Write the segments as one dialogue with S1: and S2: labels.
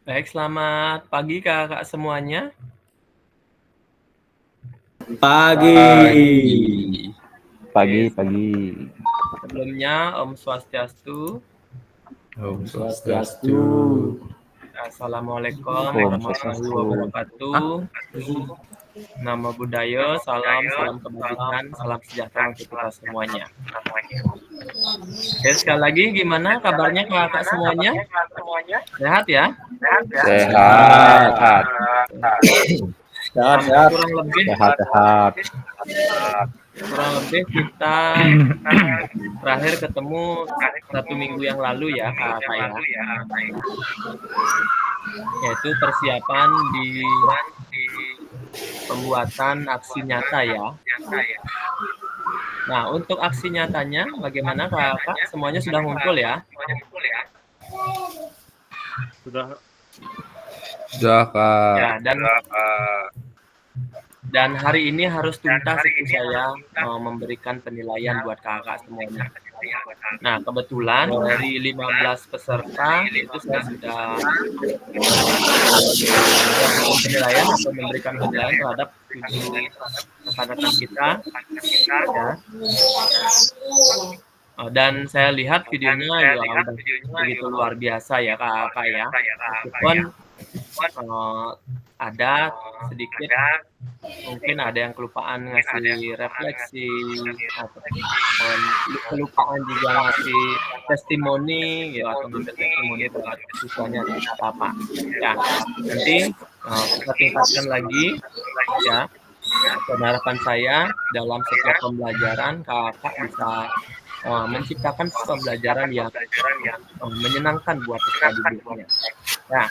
S1: Baik, selamat pagi Kakak semuanya.
S2: Pagi.
S1: Oke,
S3: Pagi.
S1: sebelumnya Om Swastiastu.
S2: Om Swastiastu.
S1: Assalamualaikum
S3: Om
S1: warahmatullahi
S3: Swastiastu.
S1: wabarakatuh. Namo Buddhaya, salam kebajikan, salam sejahtera untuk kita semuanya. Oke, sekali lagi gimana kabarnya Kakak semuanya? Sehat ya?
S3: Sehat.
S2: Sehat.
S1: Kurang lebih kita terakhir ketemu 1 minggu yang lalu ya Kakak ya. Yaitu persiapan di pembuatan aksi nyata ya. Nah, untuk aksi nyatanya bagaimana Kakak? Semuanya sudah ngumpul ya?
S2: Sudah,
S3: Kak.
S1: Ya, dan hari ini harus tuntas itu saya memberikan penilaian buat kakak semuanya. Nah, kebetulan dari 15 peserta itu saya sudah melakukan penilaian atau memberikan penilaian terhadap 7 rekan-rekan kita. Ya. Dan saya lihat videonya ya udah begitu luar biasa ya kakak ya. Meskipun ada sedikit mungkin ada yang kelupaan ngasih refleksi atau kelupaan juga ngasih testimoni gitu atau ngambil testimoni buat siswanya atau apa ya nanti kita tingkatkan lagi ya. Dan harapan saya dalam setiap pembelajaran kakak bisa menciptakan pembelajaran yang menyenangkan buat peserta didiknya ya.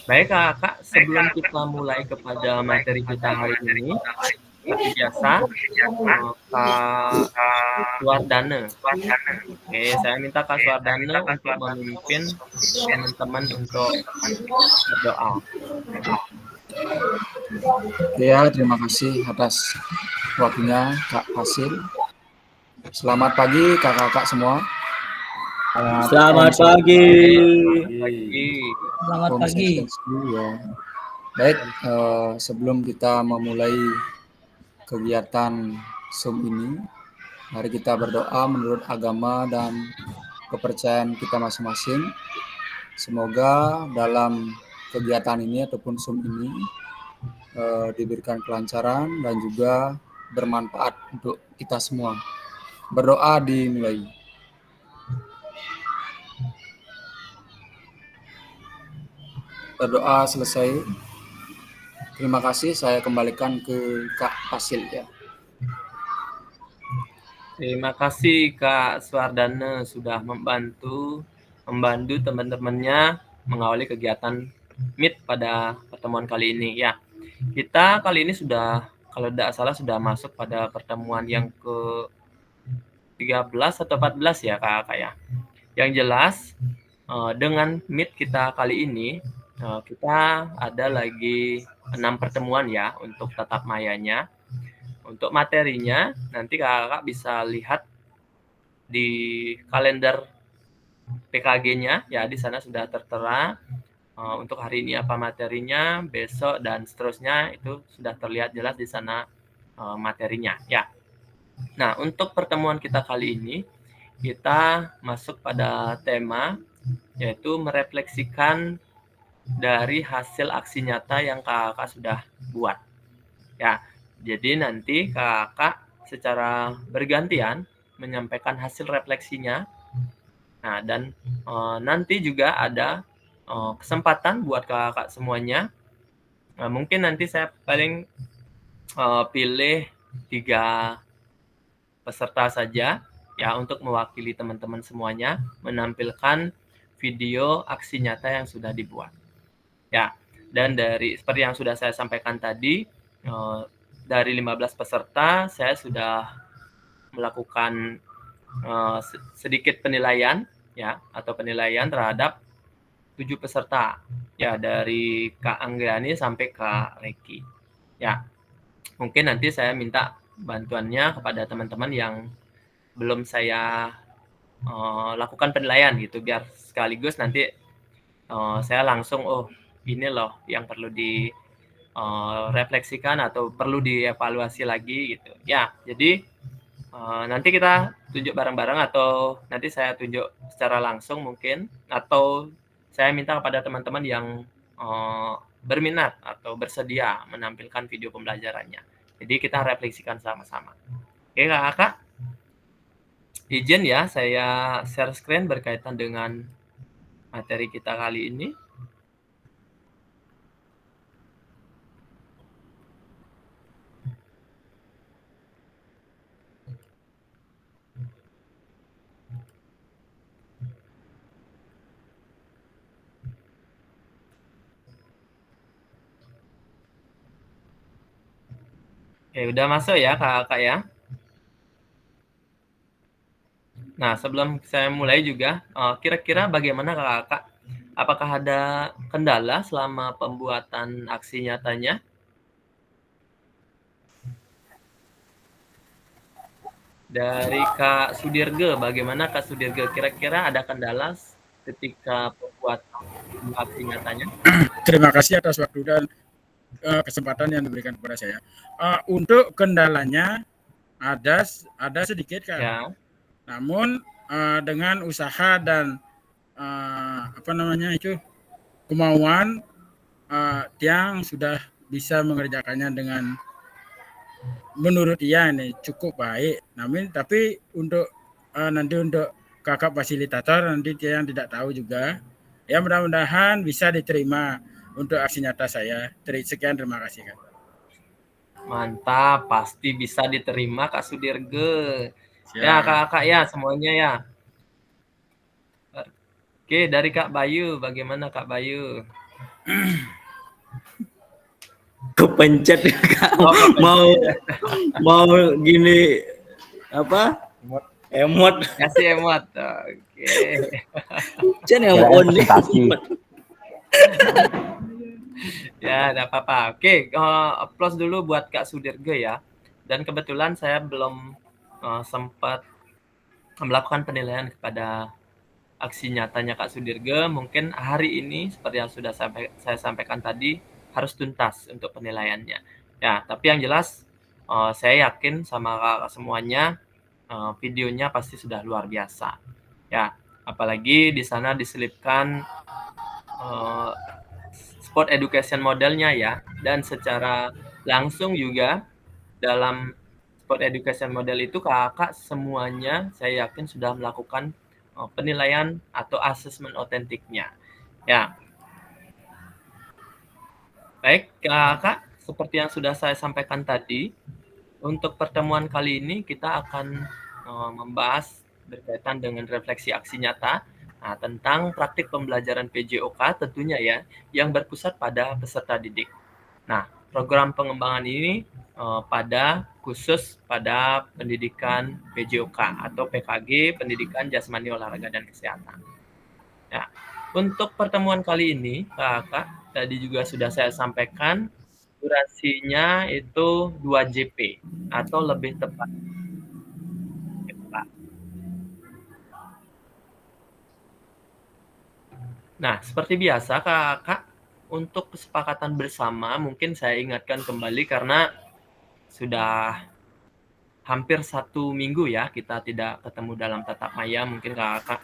S1: Baik kakak, sebelum kita mulai kepada materi kita hari ini, seperti biasa, Kak Suwardana. Oke, saya minta Kak Suwardana untuk memimpin teman-teman untuk berdoa.
S4: Ya, terima kasih atas waktunya Kak Hasil. Selamat pagi kakak-kakak semua.
S2: Selamat pagi.
S1: Selamat
S4: Om Swastiastu, ya. Baik, sebelum kita memulai kegiatan Zoom ini, mari kita berdoa menurut agama dan kepercayaan kita masing-masing. Semoga dalam kegiatan ini ataupun Zoom ini diberikan kelancaran dan juga bermanfaat untuk kita semua. Berdoa dimulai. Berdoa selesai. Terima kasih, saya kembalikan ke Kak Hasil ya.
S1: Terima kasih Kak Suwardana sudah membantu teman-temannya mengawali kegiatan Meet pada pertemuan kali ini ya. Kita kali ini sudah, kalau tidak salah sudah masuk pada pertemuan yang ke 13 atau 14 ya kakak ya. Yang jelas dengan Meet kita kali ini kita ada lagi 6 pertemuan ya untuk tatap mayanya. Untuk materinya nanti kakak bisa lihat di kalender PKG-nya ya, di sana sudah tertera untuk hari ini apa materinya, besok dan seterusnya itu sudah terlihat jelas di sana materinya ya. Nah, untuk pertemuan kita kali ini kita masuk pada tema yaitu merefleksikan dari hasil aksi nyata yang kakak sudah buat ya. Jadi nanti kakak secara bergantian menyampaikan hasil refleksinya. Nah, dan nanti juga ada kesempatan buat kakak semuanya. Mungkin nanti saya paling pilih 3 peserta saja ya untuk mewakili teman-teman semuanya menampilkan video aksi nyata yang sudah dibuat. Ya, dan dari seperti yang sudah saya sampaikan tadi, dari 15 peserta saya sudah melakukan sedikit penilaian ya atau penilaian terhadap 7 peserta ya, dari Kak Anggrani sampai Kak Reki ya. Mungkin nanti saya minta bantuannya kepada teman-teman yang belum saya lakukan penilaian gitu, biar sekaligus nanti saya langsung, oh ini loh yang perlu refleksikan atau perlu dievaluasi lagi gitu. Ya, jadi nanti kita tunjuk bareng-bareng atau nanti saya tunjuk secara langsung mungkin, atau saya minta kepada teman-teman yang berminat atau bersedia menampilkan video pembelajarannya. Jadi kita refleksikan sama-sama. Oke kakak, izin ya saya share screen berkaitan dengan materi kita kali ini. Oke, udah masuk ya kakak ya. Nah, sebelum saya mulai juga, kira-kira bagaimana kakak? Apakah ada kendala selama pembuatan aksi nyatanya? Dari Kak Sudirge, bagaimana Kak Sudirge? Kira-kira ada kendala ketika pembuatan aksi nyatanya?
S3: Terima kasih atas waktu dan kesempatan yang diberikan kepada saya. Untuk kendalanya ada sedikit kan,
S1: Ya.
S3: Namun dengan usaha dan kemauan, Tiang sudah bisa mengerjakannya dengan menurut dia ini cukup baik. Tapi untuk nanti untuk kakak fasilitator nanti Tiang tidak tahu juga. Ya mudah-mudahan bisa diterima untuk aksi nyata saya. Sekian, terima kasih Kak.
S1: Mantap, pasti bisa diterima Kak Sudirge.
S3: Siap.
S1: Ya kakak ya semuanya ya. Oke, dari Kak Bayu, bagaimana Kak Bayu?
S2: Kepencet Kak. Mau gini apa? Emot.
S1: Kasih emot. Oke.
S2: Cen yang on nih.
S1: Ya, tidak apa-apa. Oke, applause dulu buat Kak Sudirge ya. Dan kebetulan saya belum sempat melakukan penilaian kepada aksi nyatanya Kak Sudirge. Mungkin hari ini seperti yang sudah saya sampaikan tadi harus tuntas untuk penilaiannya. Ya, tapi yang jelas saya yakin sama kakak semuanya videonya pasti sudah luar biasa. Ya, apalagi di sana diselipkan sport education modelnya ya, dan secara langsung juga dalam sport education model itu kakak semuanya saya yakin sudah melakukan penilaian atau asesmen otentiknya. Ya. Baik, kakak, seperti yang sudah saya sampaikan tadi, untuk pertemuan kali ini kita akan membahas berkaitan dengan refleksi aksi nyata tentang praktik pembelajaran PJOK tentunya ya, yang berpusat pada peserta didik. Nah, program pengembangan ini khusus pada pendidikan PJOK atau PKG, Pendidikan Jasmani Olahraga dan Kesehatan. Ya, untuk pertemuan kali ini, kakak, tadi juga sudah saya sampaikan, durasinya itu 2 JP atau lebih tepat. Nah, seperti biasa kakak, untuk kesepakatan bersama mungkin saya ingatkan kembali karena sudah hampir 1 minggu ya kita tidak ketemu dalam tatap maya, mungkin kakak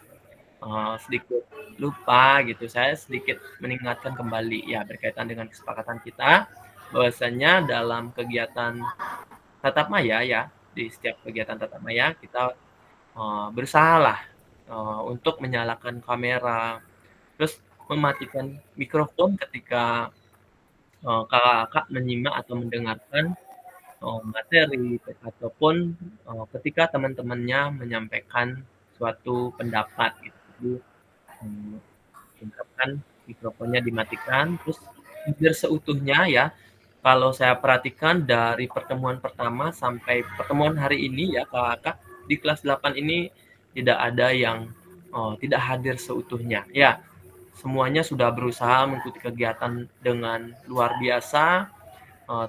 S1: sedikit lupa gitu. Saya sedikit mengingatkan kembali ya berkaitan dengan kesepakatan kita bahwasanya dalam kegiatan tatap maya ya, di setiap kegiatan tatap maya kita berusahalah untuk menyalakan kamera, terus mematikan mikrofon ketika kakak menyimak atau mendengarkan materi ataupun ketika teman-temannya menyampaikan suatu pendapat gitu. Ungkapkan mikrofonnya dimatikan, terus hampir seutuhnya ya. Kalau saya perhatikan dari pertemuan pertama sampai pertemuan hari ini ya kakak, di kelas 8 ini tidak ada yang tidak hadir seutuhnya. Ya, semuanya sudah berusaha mengikuti kegiatan dengan luar biasa,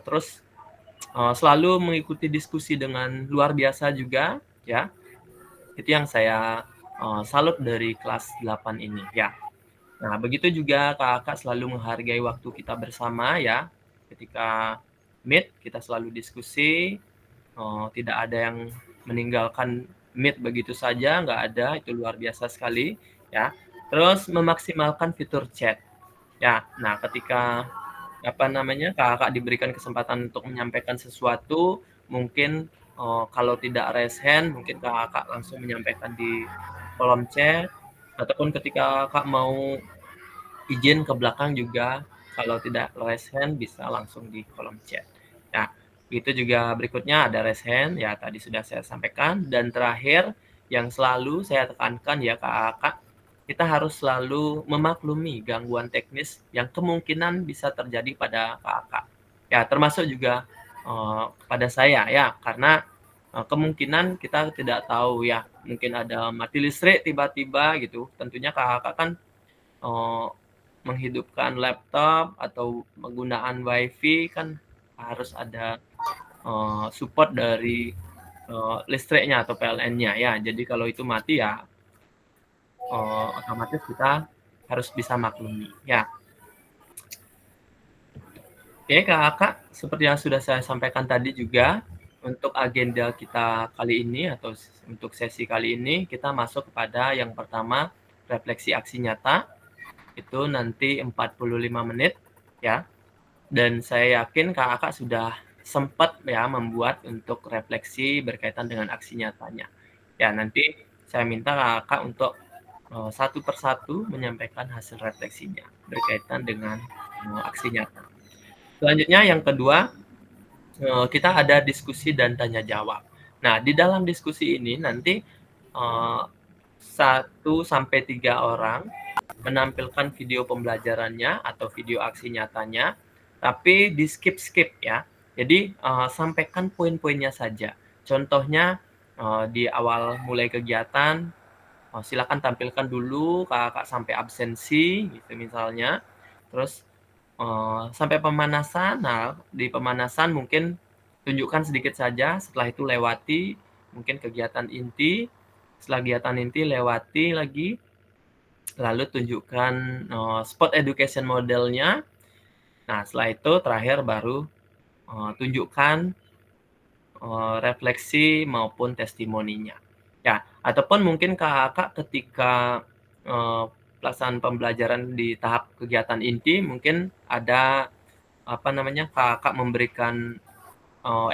S1: terus selalu mengikuti diskusi dengan luar biasa juga ya. Itu yang saya salut dari kelas 8 ini ya. Nah, begitu juga Kakak selalu menghargai waktu kita bersama ya. Ketika meet, kita selalu diskusi, tidak ada yang meninggalkan meet begitu saja, nggak ada, itu luar biasa sekali ya. Terus memaksimalkan fitur chat. Ya, nah ketika Kakak diberikan kesempatan untuk menyampaikan sesuatu, mungkin kalau tidak raise hand, mungkin Kakak langsung menyampaikan di kolom chat, ataupun ketika Kakak mau izin ke belakang juga, kalau tidak raise hand bisa langsung di kolom chat. Nah, itu juga berikutnya ada raise hand, ya tadi sudah saya sampaikan. Dan terakhir, yang selalu saya tekankan ya Kakak, kita harus selalu memaklumi gangguan teknis yang kemungkinan bisa terjadi pada Kakak. Ya, termasuk juga pada saya ya, karena kemungkinan kita tidak tahu ya, mungkin ada mati listrik tiba-tiba gitu. Tentunya Kakak kan eee, menghidupkan laptop atau penggunaan WiFi kan harus ada support dari listriknya atau PLN-nya ya. Jadi kalau itu mati ya otomatis kita harus bisa maklumi ya. Oke Kakak, seperti yang sudah saya sampaikan tadi juga, untuk agenda kita kali ini atau untuk sesi kali ini kita masuk kepada yang pertama, refleksi aksi nyata. Itu nanti 45 menit ya. Dan saya yakin Kakak sudah sempat ya membuat untuk refleksi berkaitan dengan aksi nyatanya. Ya, nanti saya minta Kakak untuk satu persatu menyampaikan hasil refleksinya berkaitan dengan aksi nyata. Selanjutnya yang kedua, kita ada diskusi dan tanya jawab. Nah, di dalam diskusi ini nanti 1 sampai 3 orang menampilkan video pembelajarannya atau video aksi nyatanya, tapi di-skip-skip ya. Jadi, sampaikan poin-poinnya saja. Contohnya, di awal mulai kegiatan, silakan tampilkan dulu Kakak sampai absensi gitu misalnya. Terus, sampai pemanasan, nah di pemanasan mungkin tunjukkan sedikit saja, setelah itu lewati mungkin kegiatan inti, setelah kegiatan inti lewati lagi, lalu tunjukkan spot education modelnya. Nah, setelah itu terakhir baru tunjukkan refleksi maupun testimoninya. Ya, ataupun mungkin Kakak ketika pelaksanaan pembelajaran di tahap kegiatan inti mungkin ada Kakak memberikan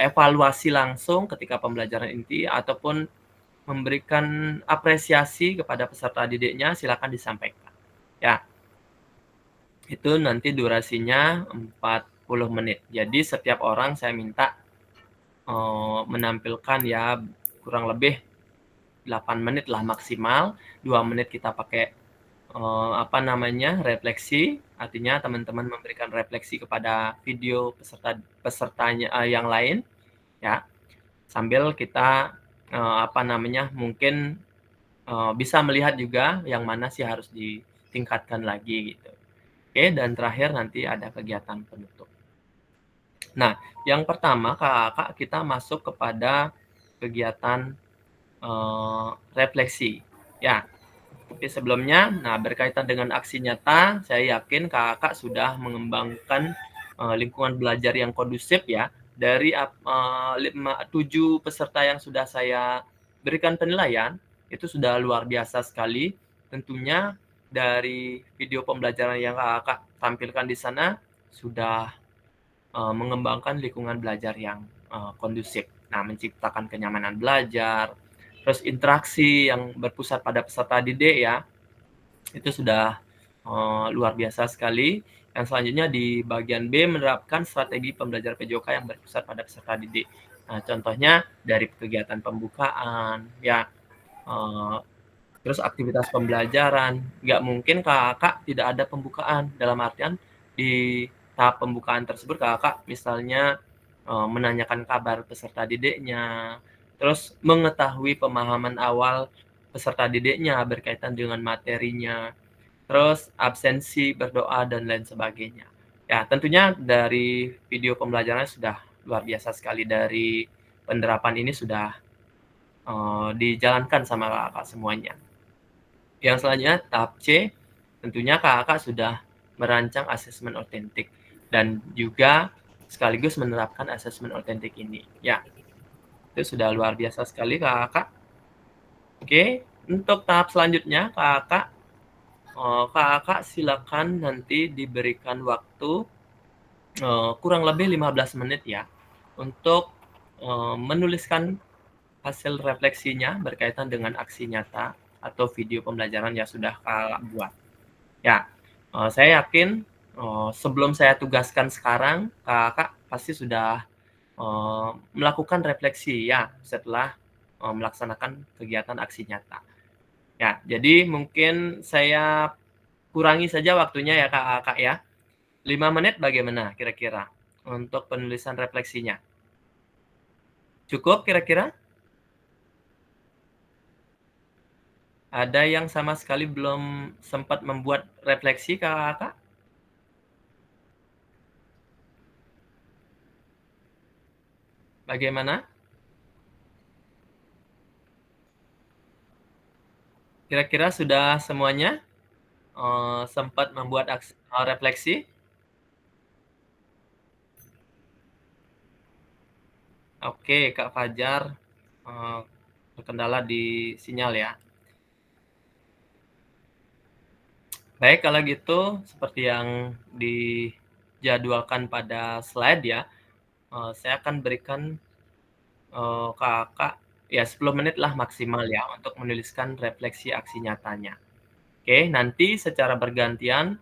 S1: evaluasi langsung ketika pembelajaran inti ataupun memberikan apresiasi kepada peserta didiknya, silakan disampaikan. Ya, itu nanti durasinya 40 menit. Jadi setiap orang saya minta menampilkan ya kurang lebih 8 menit lah maksimal, 2 menit kita pakai refleksi, artinya teman-teman memberikan refleksi kepada video pesertanya yang lain, ya. Sambil kita mungkin bisa melihat juga yang mana sih harus ditingkatkan lagi gitu. Oke, dan terakhir nanti ada kegiatan penutup. Nah, yang pertama Kakak kita masuk kepada kegiatan refleksi. Ya, tapi sebelumnya, nah berkaitan dengan aksi nyata, saya yakin Kakak sudah mengembangkan lingkungan belajar yang kondusif ya. Dari 7 peserta yang sudah saya berikan penilaian, itu sudah luar biasa sekali. Tentunya dari video pembelajaran yang Kakak tampilkan di sana sudah mengembangkan lingkungan belajar yang kondusif. Nah, menciptakan kenyamanan belajar, terus interaksi yang berpusat pada peserta didik ya, itu sudah luar biasa sekali. Yang selanjutnya di bagian B menerapkan strategi pembelajaran PJOK yang berpusat pada peserta didik. Nah, contohnya dari kegiatan pembukaan, ya, terus aktivitas pembelajaran. Nggak mungkin Kakak tidak ada pembukaan, dalam artian di tahap pembukaan tersebut Kakak misalnya menanyakan kabar peserta didiknya, terus mengetahui pemahaman awal peserta didiknya berkaitan dengan materinya, terus absensi, berdoa, dan lain sebagainya. Ya, tentunya dari video pembelajarannya sudah luar biasa sekali, dari penerapan ini sudah dijalankan sama Kakak semuanya. Yang selanjutnya tahap C, tentunya kakak sudah merancang asesmen otentik dan juga sekaligus menerapkan asesmen otentik ini. Ya, itu sudah luar biasa sekali kakak. Oke, untuk tahap selanjutnya kakak silakan nanti diberikan waktu kurang lebih 15 menit ya untuk menuliskan hasil refleksinya berkaitan dengan aksi nyata atau video pembelajaran yang sudah kakak buat. Ya, saya yakin sebelum saya tugaskan sekarang, kakak pasti sudah melakukan refleksi ya setelah melaksanakan kegiatan aksi nyata. Ya, jadi mungkin saya kurangi saja waktunya ya kakak ya. 5 menit bagaimana kira-kira untuk penulisan refleksinya? Cukup kira-kira? Ada yang sama sekali belum sempat membuat refleksi kakak? Bagaimana? Kira-kira sudah semuanya sempat membuat refleksi? Oke, Kak Fajar terkendala di sinyal ya. Baik, kalau gitu seperti yang dijadwalkan pada slide ya, saya akan berikan kakak ya 10 menit lah maksimal ya untuk menuliskan refleksi aksi nyatanya. Oke, nanti secara bergantian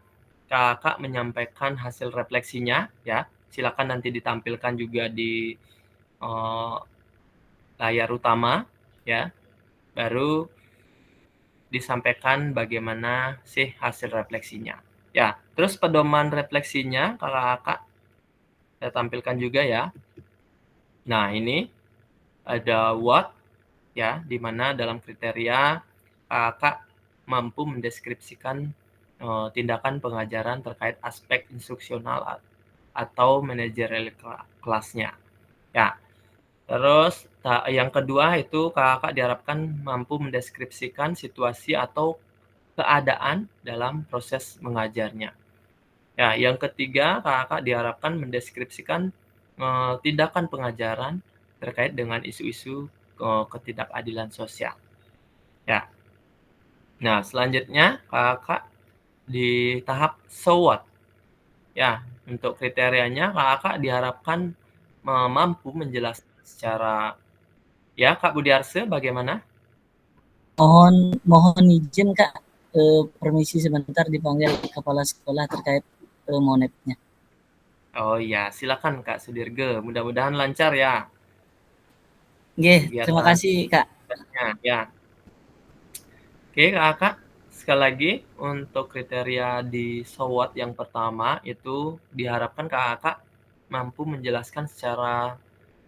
S1: kakak menyampaikan hasil refleksinya ya. Silakan nanti ditampilkan juga di layar utama ya. Baru disampaikan bagaimana sih hasil refleksinya. Ya, terus pedoman refleksinya kakak saya tampilkan juga ya. Nah, ini ada what ya, di mana dalam kriteria kakak mampu mendeskripsikan tindakan pengajaran terkait aspek instruksional atau manajerial kelasnya. Ya. Terus yang kedua itu kakak diharapkan mampu mendeskripsikan situasi atau keadaan dalam proses mengajarnya. Ya, yang ketiga kakak diharapkan mendeskripsikan tindakan pengajaran terkait dengan isu-isu ketidakadilan sosial. Ya. Nah, selanjutnya kakak di tahap so what. Ya, untuk kriterianya kakak diharapkan mampu menjelaskan secara ya, Kak Budiarse bagaimana?
S2: Mohon izin Kak, permisi sebentar dipanggil kepala sekolah terkait monepnya.
S1: Oh iya, silakan Kak Sudirge. Mudah-mudahan lancar ya.
S2: Nggih, terima kasih Kak.
S1: Ya. Oke, Kakak. Sekali lagi untuk kriteria di SWOT yang pertama itu diharapkan Kakak mampu menjelaskan secara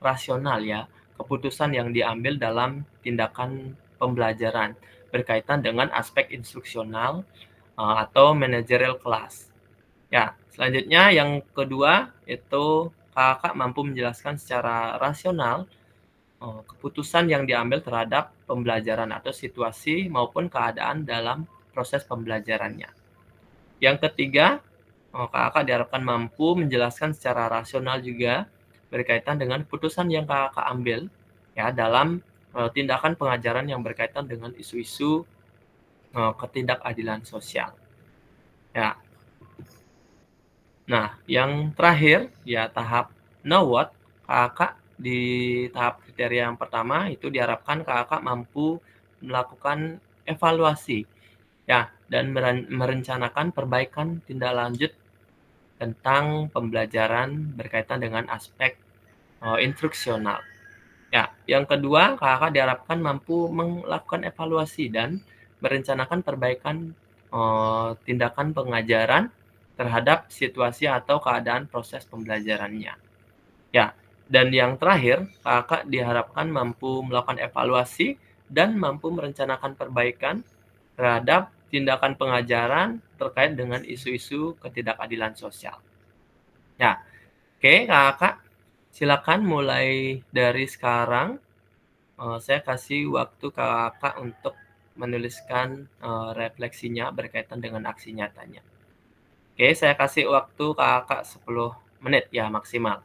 S1: rasional ya keputusan yang diambil dalam tindakan pembelajaran berkaitan dengan aspek instruksional atau managerial class. Ya, selanjutnya yang kedua itu kakak mampu menjelaskan secara rasional keputusan yang diambil terhadap pembelajaran atau situasi maupun keadaan dalam proses pembelajarannya. Yang ketiga, kakak diharapkan mampu menjelaskan secara rasional juga berkaitan dengan keputusan yang kakak ambil ya dalam tindakan pengajaran yang berkaitan dengan isu-isu ketidakadilan sosial. Ya. Nah, yang terakhir ya tahap know what, kakak di tahap kriteria yang pertama itu diharapkan kakak mampu melakukan evaluasi ya dan merencanakan perbaikan tindak lanjut tentang pembelajaran berkaitan dengan aspek instruksional. Ya, yang kedua, kakak diharapkan mampu melakukan evaluasi dan merencanakan perbaikan tindakan pengajaran terhadap situasi atau keadaan proses pembelajarannya. Ya, dan yang terakhir, kakak diharapkan mampu melakukan evaluasi dan mampu merencanakan perbaikan terhadap tindakan pengajaran terkait dengan isu-isu ketidakadilan sosial. Ya, oke kakak, silakan mulai dari sekarang. Saya kasih waktu kakak untuk menuliskan refleksinya berkaitan dengan aksi nyatanya. Oke, saya kasih waktu kakak 10 menit ya maksimal.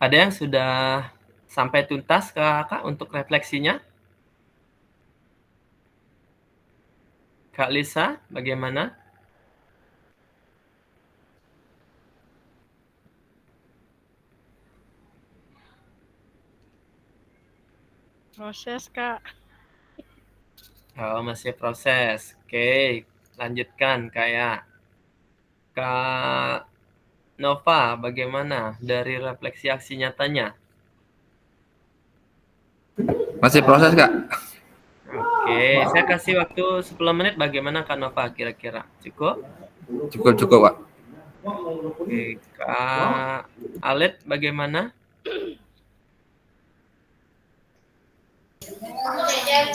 S1: Ada yang sudah sampai tuntas kakak untuk refleksinya? Kak Lisa, bagaimana?
S5: Proses, Kak.
S1: Oh, masih proses. Oke, lanjutkan kayak Kak Nova, bagaimana dari refleksi aksi nyatanya?
S4: Masih proses, Kak.
S1: Oke, saya kasih waktu 10 menit. Bagaimana Kak Nova kira-kira? Cukup?
S4: Cukup, Pak.
S1: Oke, Kak Alet bagaimana?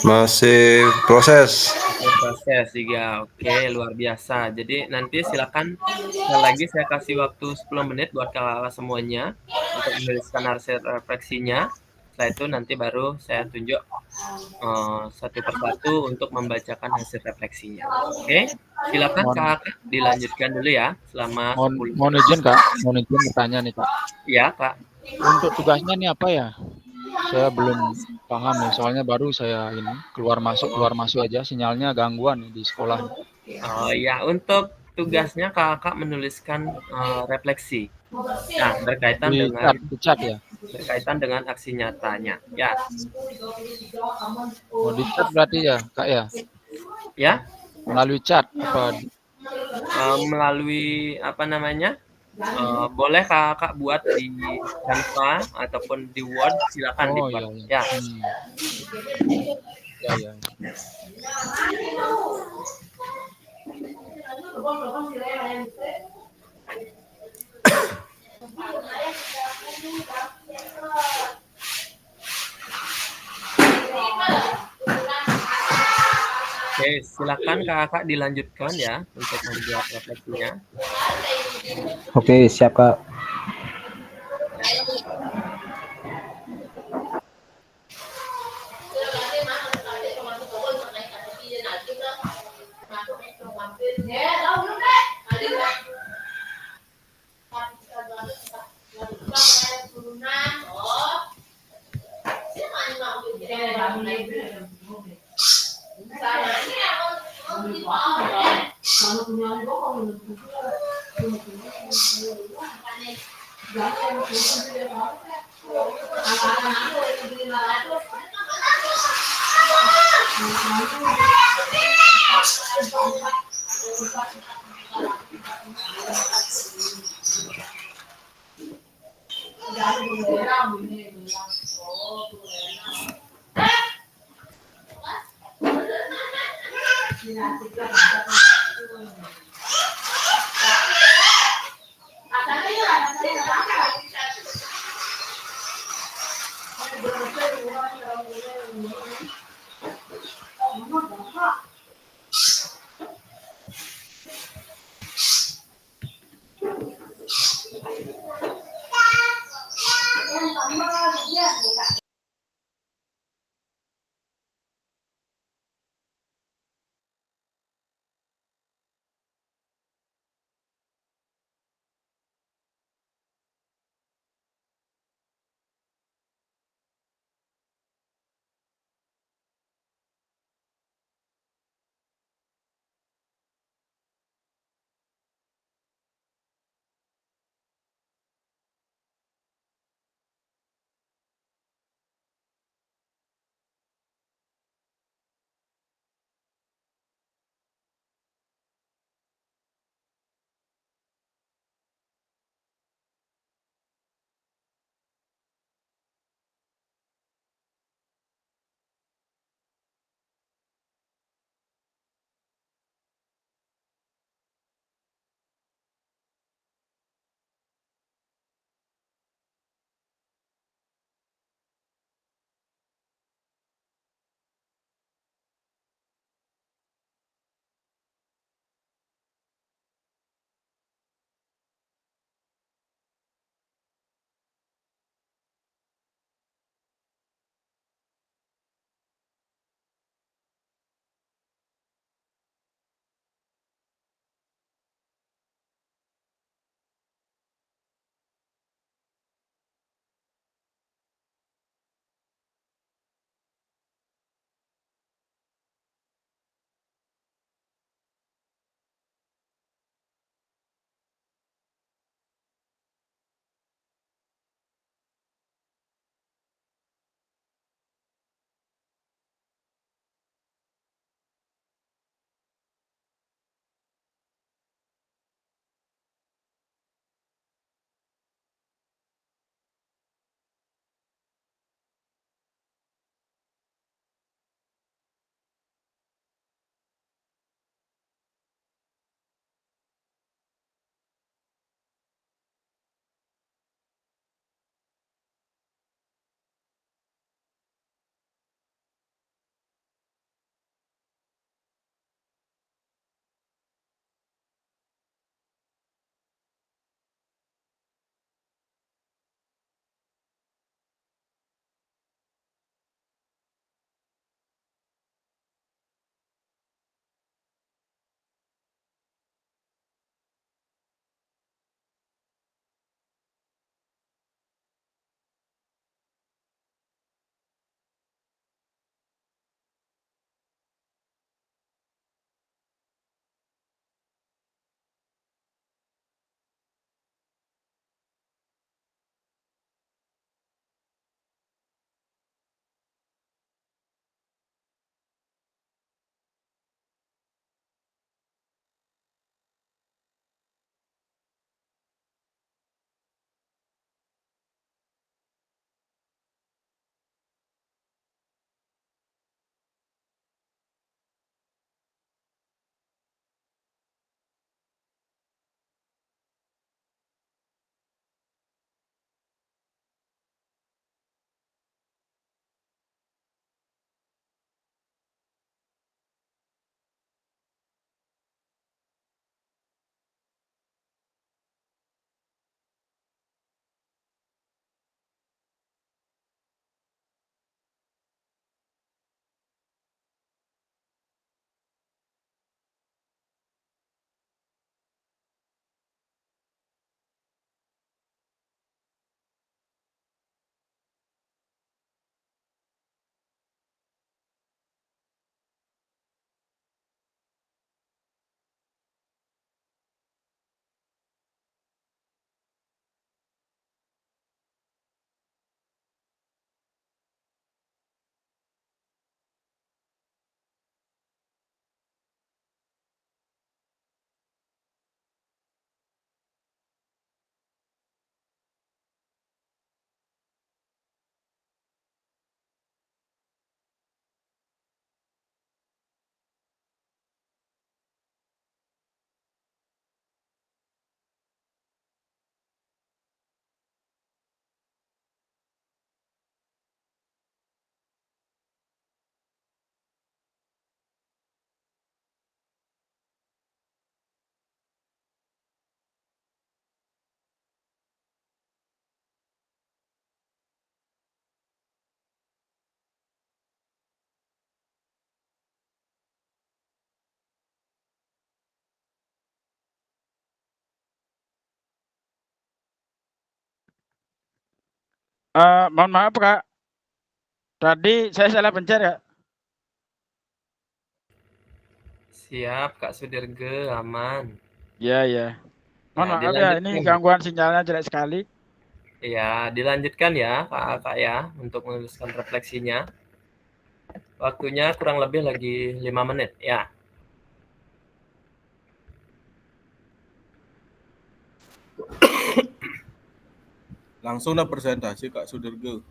S6: Masih proses.
S1: Masih proses juga. Oke, luar biasa. Jadi nanti silakan sekali lagi saya kasih waktu 10 menit buat kakak semuanya untuk menuliskan hasil refleksinya. Setelah itu nanti baru saya tunjuk satu persatu untuk membacakan hasil refleksinya. Oke, silakan Kak, dilanjutkan dulu ya selama 10
S7: Mohon
S1: menit.
S7: izin, Kak. Mohon izin bertanya nih, Kak.
S1: Ya, Kak.
S7: Untuk tugasnya nih apa ya? Saya belum paham nih, soalnya baru saya ini keluar masuk aja, sinyalnya gangguan nih di sekolah.
S1: Oh ya, untuk tugasnya kakak menuliskan refleksi. Nah,
S7: Di chat ya.
S1: berkaitan dengan aksi nyatanya. Ya,
S7: Mau di chat berarti ya, Kak ya?
S1: ya,
S7: Melalui chat apa?
S1: melalui apa namanya? Boleh kakak buat di Canva ataupun di Word, silakan
S7: Oh
S1: dibuat.
S7: iya, iya.
S1: Ya,
S7: Ya, ya.
S1: oke, silakan kakak dilanjutkan ya untuk membuat refleksinya.
S8: Oke, siap Kak.
S3: Mohon maaf Kak, tadi saya salah pencet ya.
S1: Siap, Kak Sudirge, aman.
S3: Iya, iya. Mohon
S1: Ya,
S3: maaf ya, ini
S1: dilanjutkan.
S3: gangguan sinyalnya jelek sekali.
S1: Ya, dilanjutkan ya, Kak ya, untuk menuliskan refleksinya. Waktunya kurang lebih lagi 5 menit, ya.
S9: Langsung lah presentasi Kak Sudirge.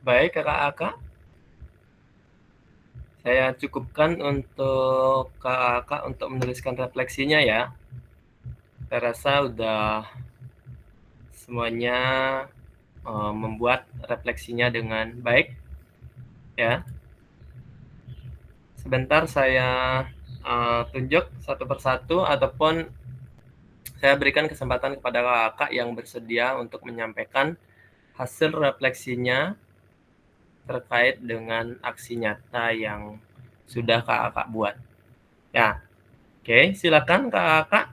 S1: Baik, kakak-kakak. Saya cukupkan untuk kakak untuk menuliskan refleksinya ya. Saya rasa udah semuanya membuat refleksinya dengan baik ya. Sebentar saya tunjuk satu persatu ataupun saya berikan kesempatan kepada kakak yang bersedia untuk menyampaikan hasil refleksinya terkait dengan aksi nyata yang sudah kakak buat. Ya, oke, silakan kakak.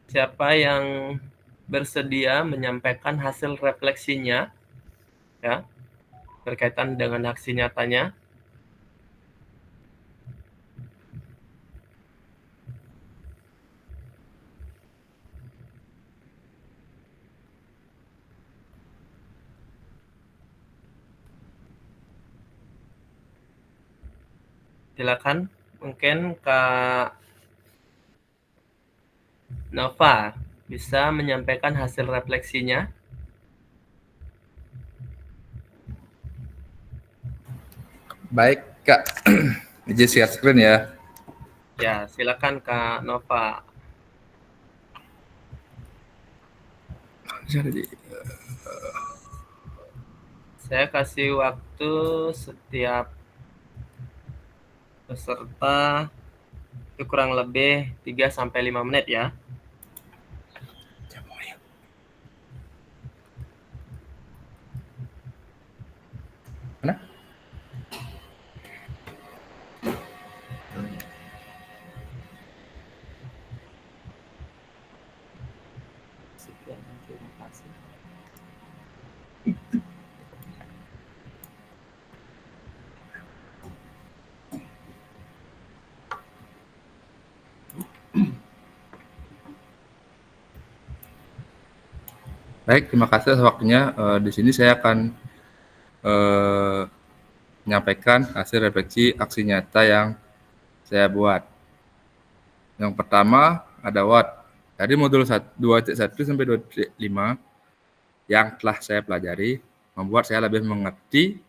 S1: Siapa yang bersedia menyampaikan hasil refleksinya ya berkaitan dengan aksi nyatanya? Silakan, mungkin Kak Nova bisa menyampaikan hasil refleksinya.
S4: Baik, Kak. Izin share screen ya.
S1: Ya, silakan Kak Nova. Saya kasih waktu setiap peserta itu kurang lebih 3-5 menit ya.
S4: Mana?
S1: Sekian, terima kasih.
S4: Baik, terima kasih atas waktunya. Di sini saya akan menyampaikan hasil refleksi aksi nyata yang saya buat. Yang pertama ada what. Dari modul 2.1 sampai 2.5 yang telah saya pelajari membuat saya lebih mengerti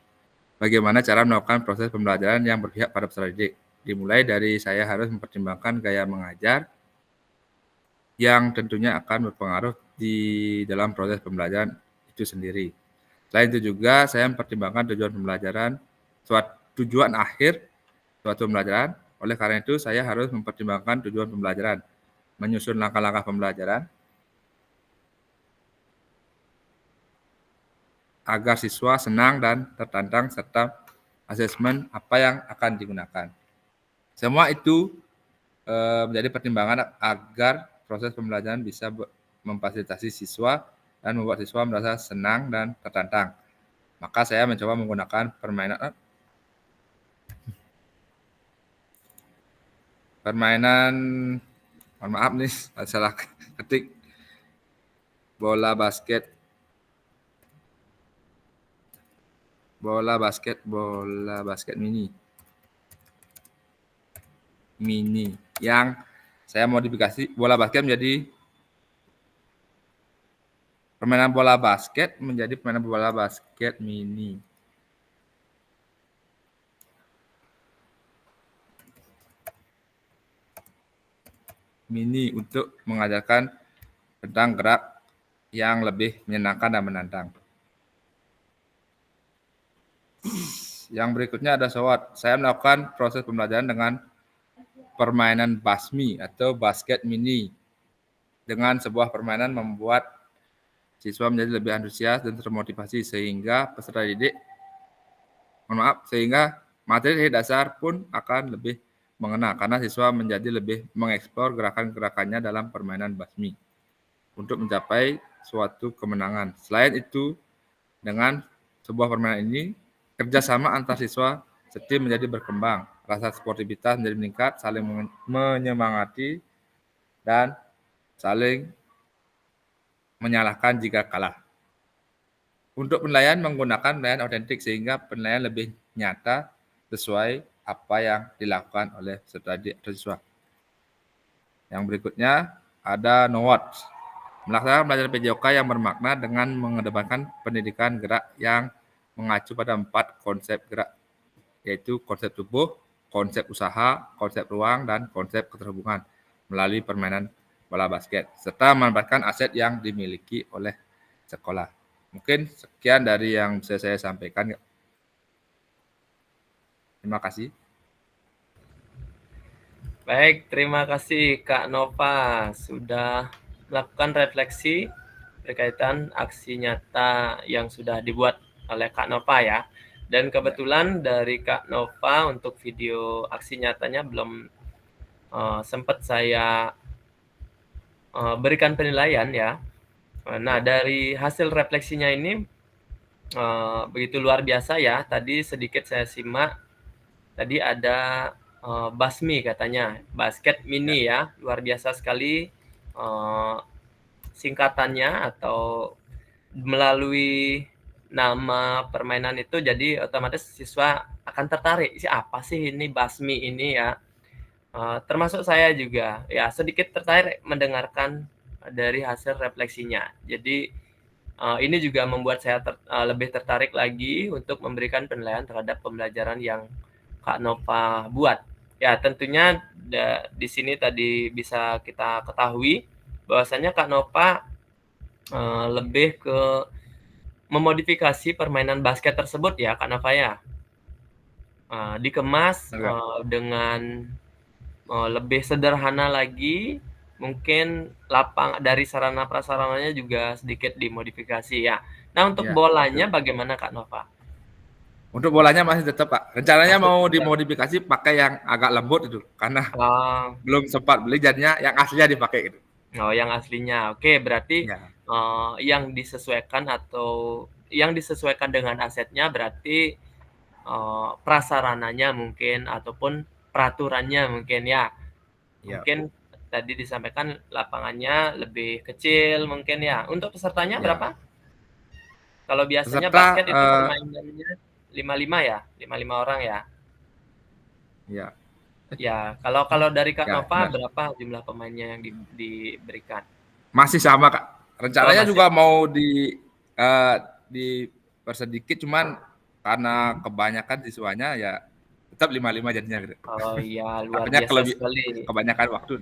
S4: bagaimana cara melakukan proses pembelajaran yang berpihak pada peserta didik. Dimulai dari saya harus mempertimbangkan gaya mengajar yang tentunya akan berpengaruh di dalam proses pembelajaran itu sendiri. Selain itu juga saya mempertimbangkan tujuan pembelajaran, tujuan akhir suatu pembelajaran. Oleh karena itu saya harus mempertimbangkan tujuan pembelajaran, menyusun langkah-langkah pembelajaran agar siswa senang dan tertantang serta asesmen apa yang akan digunakan. Semua itu menjadi pertimbangan agar proses pembelajaran bisa memfasilitasi siswa dan membuat siswa merasa senang dan tertantang. Maka saya mencoba menggunakan permainan, mohon maaf nih, salah ketik, bola basket mini yang saya modifikasi bola basket menjadi permainan bola basket menjadi permainan bola basket mini. Mini untuk mengajarkan tentang gerak yang lebih menyenangkan dan menantang. Yang berikutnya ada SWOT. Saya melakukan proses pembelajaran dengan permainan basmi atau basket mini. Dengan sebuah permainan membuat siswa menjadi lebih antusias dan termotivasi sehingga peserta didik, sehingga materi dasar pun akan lebih mengena karena siswa menjadi lebih mengeksplor gerakan-gerakannya dalam permainan basmi untuk mencapai suatu kemenangan. Selain itu, dengan sebuah permainan ini, kerjasama antar siswa setim menjadi berkembang, rasa sportivitas menjadi meningkat, saling menyemangati, dan saling menyalahkan jika kalah. Untuk penilaian menggunakan penilaian otentik sehingga penilaian lebih nyata sesuai apa yang dilakukan oleh peserta didik atau siswa. Yang berikutnya ada NOWOT. Melaksanakan pelajaran PJOK yang bermakna dengan mengedepankan pendidikan gerak yang mengacu pada 4 konsep gerak, yaitu konsep tubuh, konsep usaha, konsep ruang, dan konsep keterhubungan melalui permainan bola basket, serta memanfaatkan aset yang dimiliki oleh sekolah. Mungkin sekian dari yang bisa saya sampaikan. Terima kasih.
S1: Baik, terima kasih Kak Nova sudah melakukan refleksi berkaitan aksi nyata yang sudah dibuat oleh Kak Nova ya. Dan kebetulan dari Kak Nova untuk video aksi nyatanya belum sempat saya berikan penilaian ya. Nah, dari hasil refleksinya ini begitu luar biasa ya. Tadi sedikit saya simak, tadi ada basmi katanya, basket mini ya, luar biasa sekali singkatannya atau melalui nama permainan itu, jadi otomatis siswa akan tertarik, apa sih ini basmi ini ya. Termasuk saya juga ya sedikit tertarik mendengarkan dari hasil refleksinya. Jadi ini juga membuat saya lebih tertarik lagi untuk memberikan penilaian terhadap pembelajaran yang Kak Nova buat. Ya, tentunya di sini tadi bisa kita ketahui bahwasanya Kak Nova lebih ke memodifikasi permainan basket tersebut ya, Kak Nova ya. Dikemas dengan lebih sederhana lagi, mungkin dari sarana prasarananya juga sedikit dimodifikasi ya. Nah, untuk bolanya bagaimana Kak Nova?
S4: Untuk bolanya masih tetap, Kak. Rencananya mau dimodifikasi pakai yang agak lembut itu, karena belum sempat beli, jadinya yang aslinya dipakai gitu.
S1: Oh, yang aslinya. Oke, berarti yang disesuaikan atau yang disesuaikan dengan asetnya berarti prasarananya mungkin ataupun peraturannya mungkin ya. Mungkin tadi disampaikan lapangannya lebih kecil mungkin ya. Untuk pesertanya berapa? Kalau biasanya basket itu permainannya 55 ya, 55 orang ya.
S4: Iya.
S1: Ya, kalau dari Kak Nova berapa jumlah pemainnya yang diberikan?
S4: Masih sama, Kak. Rencananya juga mau dipersedikit, cuman karena kebanyakan siswanya ya tetap 55 jadinya gitu.
S1: Oh iya, luar biasa sekali.
S4: Kebanyakan waktu.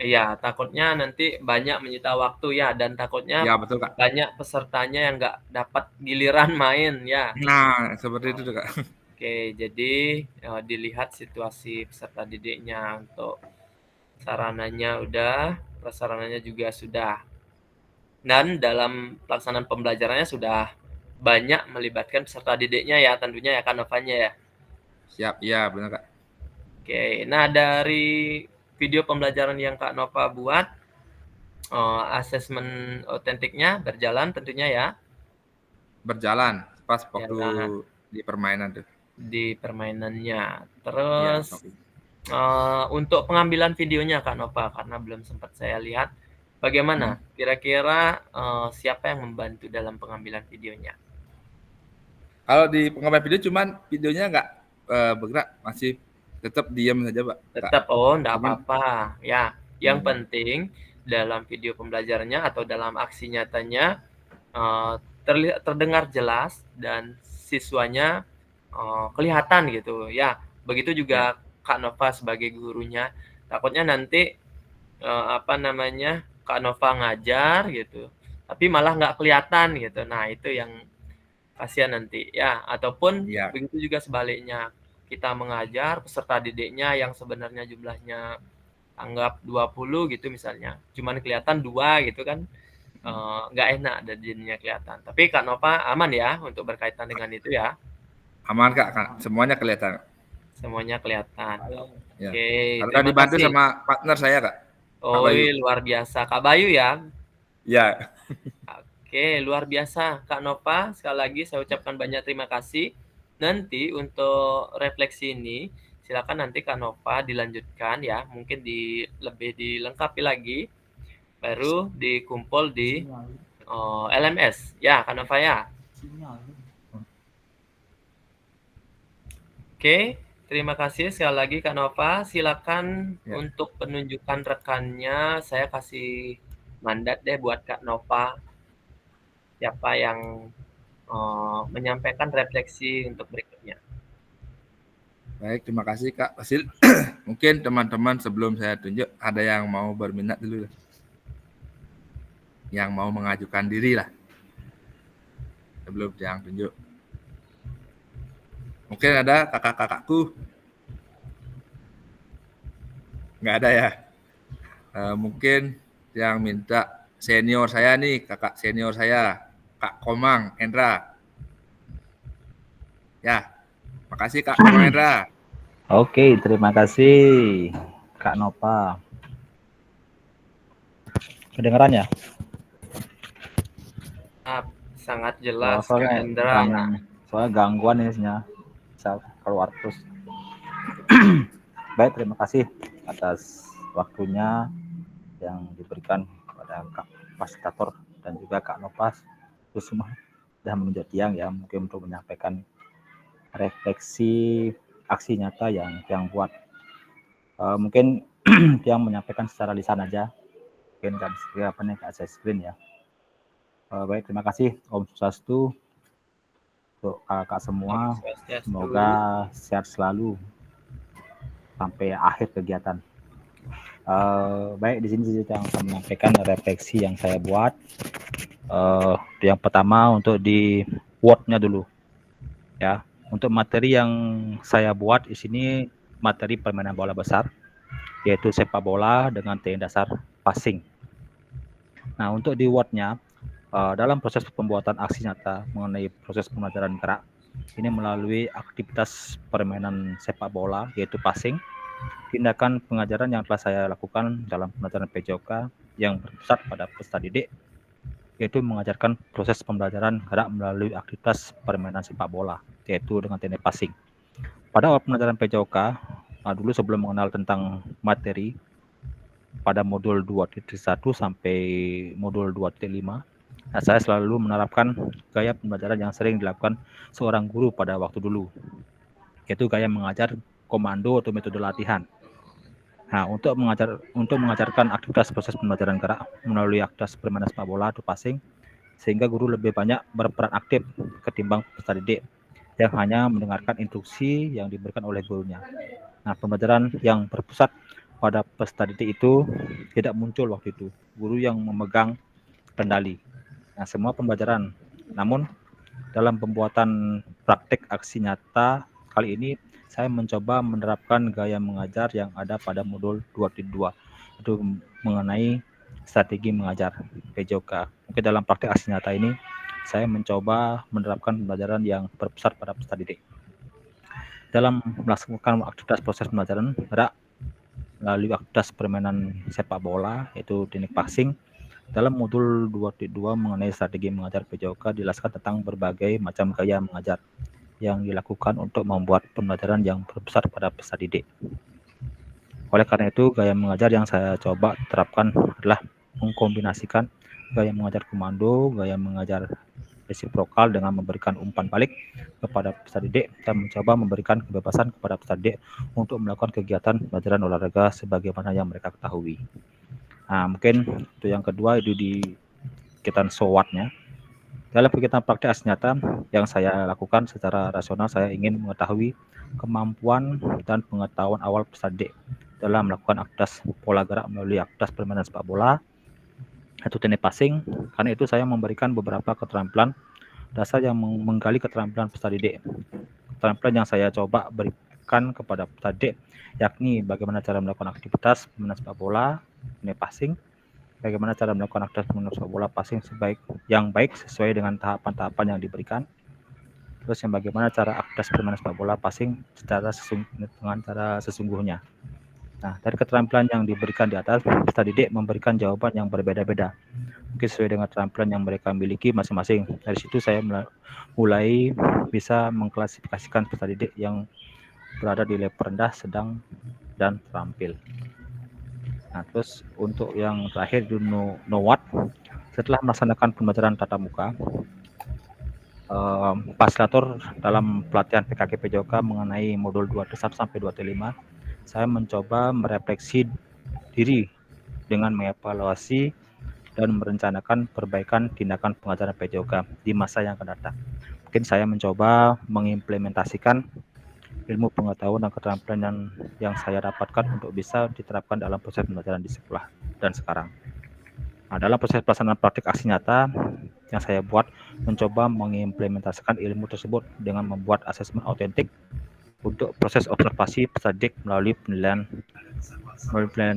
S1: Iya, takutnya nanti banyak menyita waktu ya, dan takutnya
S4: betul, Kak.
S1: banyak pesertanya yang nggak dapat giliran main ya.
S4: Nah, seperti itu, Kak.
S1: Oke, jadi dilihat situasi peserta didiknya. Untuk sarananya udah, prasarananya juga sudah. Dan dalam pelaksanaan pembelajarannya sudah banyak melibatkan peserta didiknya ya, tentunya ya Kak Novanya ya.
S4: Siap, iya benar Kak.
S1: Oke, nah dari video pembelajaran yang Kak Nova buat, asesmen otentiknya berjalan tentunya ya?
S4: Berjalan, pas waktu di permainan tuh.
S1: Di permainannya. Terus untuk pengambilan videonya Kak Nova, karena belum sempat saya lihat, bagaimana? Kira-kira siapa yang membantu dalam pengambilan videonya?
S4: Kalau di pengambilan video cuman videonya nggak bergerak, masih tetap diam saja Pak.
S1: Tetap, oh enggak apa-apa. Ya, yang penting dalam video pembelajarannya atau dalam aksi nyatanya terdengar jelas dan siswanya kelihatan gitu ya. Begitu juga Kak Nova sebagai gurunya. Takutnya nanti Kak Nova ngajar gitu, tapi malah nggak kelihatan gitu. Nah, itu yang kasihan nanti ya. Ataupun begitu juga sebaliknya, kita mengajar peserta didiknya yang sebenarnya jumlahnya anggap 20 gitu misalnya, cuman kelihatan 2 gitu kan, nggak enak jadinya kelihatan. Tapi Kak Nova aman ya untuk berkaitan dengan itu ya?
S4: Aman Kak, semuanya kelihatan.
S1: Semuanya kelihatan.
S4: Ya.
S1: Oke,
S4: Karena dibantu sama partner saya Kak.
S1: Oh, luar biasa. Kak Bayu ya?
S4: Ya.
S1: Oke, luar biasa Kak Nova. Sekali lagi saya ucapkan banyak terima kasih. Nanti untuk refleksi ini silakan nanti Kak Nova dilanjutkan ya, mungkin lebih dilengkapi lagi, baru dikumpul di LMS ya Kak Nova ya. Oke, terima kasih sekali lagi Kak Nova. Silakan untuk penunjukan rekannya, saya kasih mandat deh buat Kak Nova. Siapa yang menyampaikan refleksi untuk berikutnya.
S4: Baik, terima kasih Kak Fasil. Mungkin teman-teman sebelum saya tunjuk ada yang mau berminat dulu, yang mau mengajukan diri lah sebelum yang tunjuk. Mungkin ada kakak-kakakku? Nggak ada ya? Mungkin yang minta senior saya nih, kakak senior saya, Kak Komang Endra. Ya, makasih Kak Komang Endra.
S8: Oke, terima kasih Kak Nova. Kedengaran ya?
S1: Sangat jelas Kak
S8: Soalnya
S1: Endra ya.
S8: soalnya gangguan ini bisa keluar terus. Baik, terima kasih atas waktunya yang diberikan kepada Kak Fasilitator dan juga Kak Nova. Itu semua sudah menunjuk tiang ya, mungkin untuk menyampaikan refleksi aksi nyata yang buat. Mungkin yang menyampaikan secara lisan aja, mungkin kan apa nih Kak screen ya. Baik, terima kasih Om Swastiastu untuk kakak semua. Semoga sehat selalu sampai akhir kegiatan. Baik, di sini saya akan menyampaikan refleksi yang saya buat. Yang pertama untuk di Word-nya dulu, ya. Untuk materi yang saya buat di sini materi permainan bola besar, yaitu sepak bola dengan teknik dasar passing. Nah, untuk di Word-nya, dalam proses pembuatan aksi nyata mengenai proses pembelajaran gerak, ini melalui aktivitas permainan sepak bola, yaitu passing, tindakan pengajaran yang telah saya lakukan dalam pembelajaran PJOK yang berpusat pada peserta didik, yaitu mengajarkan proses pembelajaran gerak melalui aktivitas permainan sepak bola, yaitu dengan teknik passing. Pada awal pembelajaran PJOK, dulu sebelum mengenal tentang materi, pada modul 2.1 sampai modul 2.5, saya selalu menerapkan gaya pembelajaran yang sering dilakukan seorang guru pada waktu dulu, yaitu gaya mengajar komando atau metode latihan. Nah, untuk mengajarkan aktivitas proses pembelajaran gerak melalui aktivitas permainan sepak bola atau passing, sehingga guru lebih banyak berperan aktif ketimbang peserta didik yang hanya mendengarkan instruksi yang diberikan oleh gurunya. Nah, pembelajaran yang berpusat pada peserta didik itu tidak muncul waktu itu, guru yang memegang kendali. Nah, semua pembelajaran. Namun, dalam pembuatan praktek aksi nyata kali ini, saya mencoba menerapkan gaya mengajar yang ada pada modul 2.2, itu mengenai strategi mengajar PJOK. Mungkin dalam praktek aksi nyata ini, saya mencoba menerapkan pembelajaran yang berpusat pada peserta didik. Dalam melaksanakan aktivitas proses pembelajaran gerak melalui aktivitas permainan sepak bola, yaitu teknik passing, dalam modul 2.2 mengenai strategi mengajar PJOK dijelaskan tentang berbagai macam gaya mengajar yang dilakukan untuk membuat pembelajaran yang berpusat pada peserta didik. Oleh karena itu, gaya mengajar yang saya coba terapkan adalah mengkombinasikan gaya mengajar komando, gaya mengajar resiprokal dengan memberikan umpan balik kepada peserta didik dan mencoba memberikan kebebasan kepada peserta didik untuk melakukan kegiatan pembelajaran olahraga sebagaimana yang mereka ketahui. Nah, mungkin itu yang kedua, itu di kegiatan SWOT-nya. Dalam kegiatan praktek aksi nyata yang saya lakukan secara rasional, saya ingin mengetahui kemampuan dan pengetahuan awal peserta didik dalam melakukan aktivitas pola gerak melalui aktivitas permainan sepak bola atau teknik passing. Karena itu saya memberikan beberapa keterampilan dasar yang menggali keterampilan peserta didik. Keterampilan yang saya coba berikan kepada peserta didik yakni bagaimana cara melakukan aktivitas permainan sepak bola, teknik passing, bagaimana cara melakukan aktivitas permainan sepak bola passing yang baik sesuai dengan tahapan-tahapan yang diberikan. Terus yang bagaimana cara aktivitas permainan sepak bola passing dengan cara sesungguhnya. Nah, dari keterampilan yang diberikan di atas, peserta didik memberikan jawaban yang berbeda-beda, mungkin sesuai dengan keterampilan yang mereka miliki masing-masing. Dari situ saya mulai bisa mengklasifikasikan peserta didik yang berada di level rendah, sedang, dan terampil. Nah, terus untuk yang terakhir di NOWAT, setelah melaksanakan pembelajaran tatap muka, fasilitator dalam pelatihan PKK PJOK mengenai modul 2.1 sampai 2.5, saya mencoba merefleksi diri dengan mengevaluasi dan merencanakan perbaikan tindakan pengajaran PJOK di masa yang akan datang. Mungkin saya mencoba mengimplementasikan ilmu pengetahuan dan keterampilan yang saya dapatkan untuk bisa diterapkan dalam proses pembelajaran di sekolah dan sekarang. Nah, dalam proses pelaksanaan praktik aksi nyata yang saya buat, mencoba mengimplementasikan ilmu tersebut dengan membuat asesmen autentik untuk proses observasi peserta didik melalui penilaian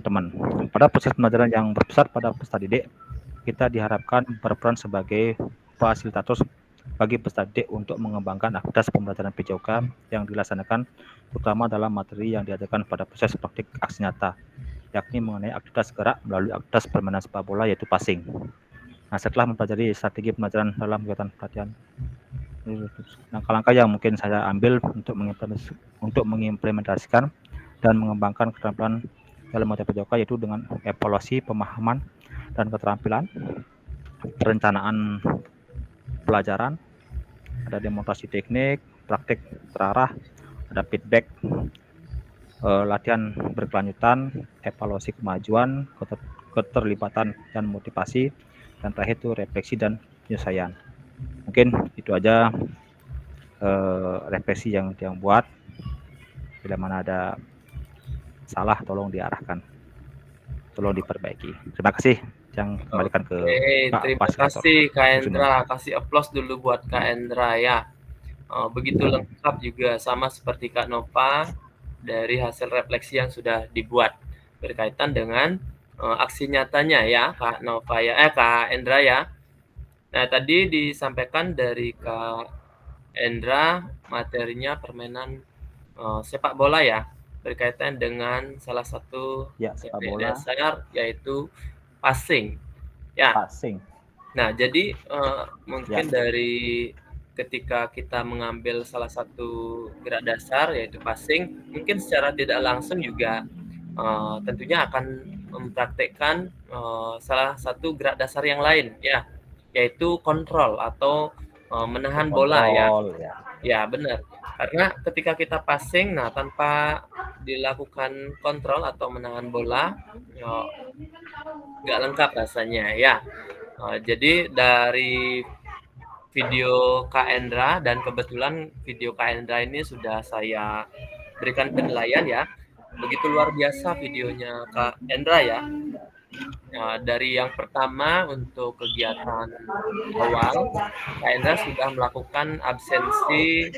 S8: teman. Pada proses pembelajaran yang berpusat pada peserta didik, kita diharapkan berperan sebagai fasilitator bagi peserta didik untuk mengembangkan aktivitas pembelajaran PJOK yang dilaksanakan terutama dalam materi yang diajarkan pada proses praktik aksi nyata, yakni mengenai aktivitas gerak melalui aktivitas permainan sepak bola yaitu passing. Nah, setelah mempelajari strategi pembelajaran dalam kegiatan pelatihan, langkah-langkah yang mungkin saya ambil untuk mengimplementasikan dan mengembangkan keterampilan dalam materi PJOK yaitu dengan evaluasi pemahaman dan keterampilan, perencanaan pelajaran, ada demonstrasi teknik, praktik terarah, ada feedback, latihan berkelanjutan, evaluasi kemajuan, keterlibatan dan motivasi, dan terakhir itu refleksi dan penyelesaian. Mungkin itu aja refleksi yang buat. Bila mana ada salah tolong diarahkan, tolong diperbaiki. Terima kasih. Yang kembalikan ke Pak
S1: terima kasih Kak Endra, kasih aplaus dulu buat Kak Endra ya. Begitu lengkap juga sama seperti Kak Nova dari hasil refleksi yang sudah dibuat berkaitan dengan aksi nyatanya ya Kak Nova ya, Kak Endra ya. Nah, tadi disampaikan dari Kak Endra materinya permainan sepak bola ya, berkaitan dengan salah satu dasar yaitu passing. Ya.
S8: Passing.
S1: Nah, jadi mungkin dari ketika kita mengambil salah satu gerak dasar yaitu passing, mungkin secara tidak langsung juga tentunya akan mempraktekkan salah satu gerak dasar yang lain ya, yaitu kontrol atau menahan bola ya. Ya, benar. Karena ketika kita passing, nah tanpa dilakukan kontrol atau menahan bola, nggak lengkap rasanya ya. Jadi dari video Kak Endra, dan kebetulan video Kak Endra ini sudah saya berikan penilaian ya. Begitu luar biasa videonya Kak Endra ya. Dari yang pertama untuk kegiatan awal, Kak Endra sudah melakukan absensi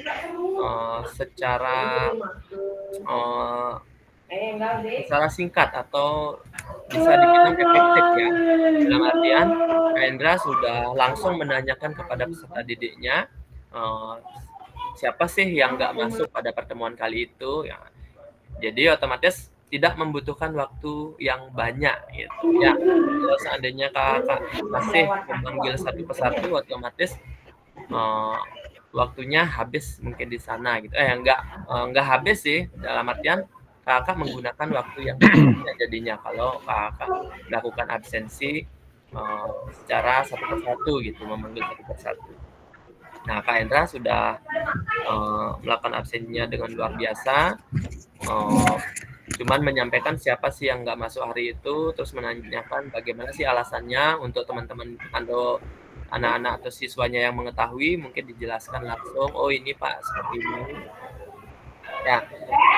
S1: secara singkat atau bisa dibilang efektif ya. Dalam artian Kak Endra sudah langsung menanyakan kepada peserta didiknya siapa sih yang nggak masuk pada pertemuan kali itu ya. Jadi otomatis tidak membutuhkan waktu yang banyak gitu ya. Kalau seandainya kakak masih memanggil satu persatu, otomatis waktunya habis mungkin di sana gitu. Enggak habis sih, dalam artian kakak menggunakan waktu yang banyak jadinya kalau kakak melakukan absensi secara satu persatu gitu, memanggil satu persatu. Nah, Kak Endra sudah melakukan absensinya dengan luar biasa. Cuman menyampaikan siapa sih yang nggak masuk hari itu, terus menanyakan bagaimana sih alasannya untuk teman-teman atau anak-anak atau siswanya yang mengetahui, mungkin dijelaskan langsung, oh ini Pak seperti ini. Ya,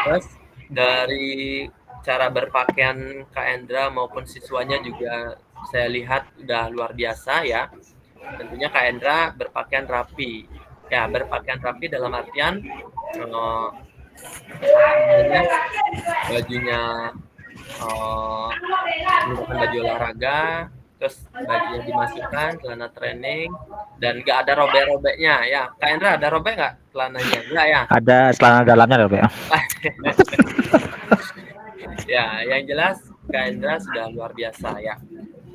S1: terus dari cara berpakaian Kak Endra maupun siswanya juga saya lihat udah luar biasa ya. Tentunya Kak Endra berpakaian rapi. Ya, berpakaian rapi dalam artian bajunya menggunakan baju olahraga, terus bajunya dimasukkan, celana training, dan nggak ada robek-robeknya ya. Kak Endra ada robek nggak celananya? Enggak ya?
S8: Ada celana dalamnya robek.
S1: Ya, yang jelas Kak Endra sudah luar biasa ya.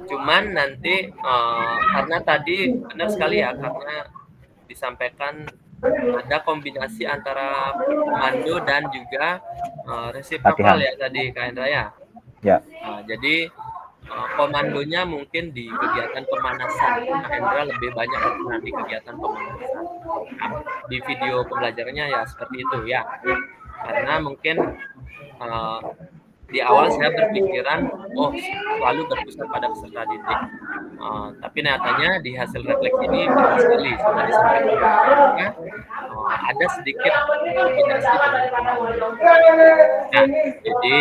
S1: Cuman nanti karena tadi benar sekali ya, karena disampaikan ada kombinasi antara komando dan juga resiprokal ya tadi Kak Endra ya.
S8: Ya.
S1: Jadi komandonya mungkin di kegiatan pemanasan, Kak Endra lebih banyak berperan di kegiatan pemanasan. Di video pembelajarannya ya seperti itu ya. Karena mungkin di awal saya berpikiran, selalu berpusat pada peserta didik. Tapi nyatanya di hasil refleksi ini betul sekali sudah disampaikan bahwa ada sedikit kombinasi dengan pembangunan. Nah, jadi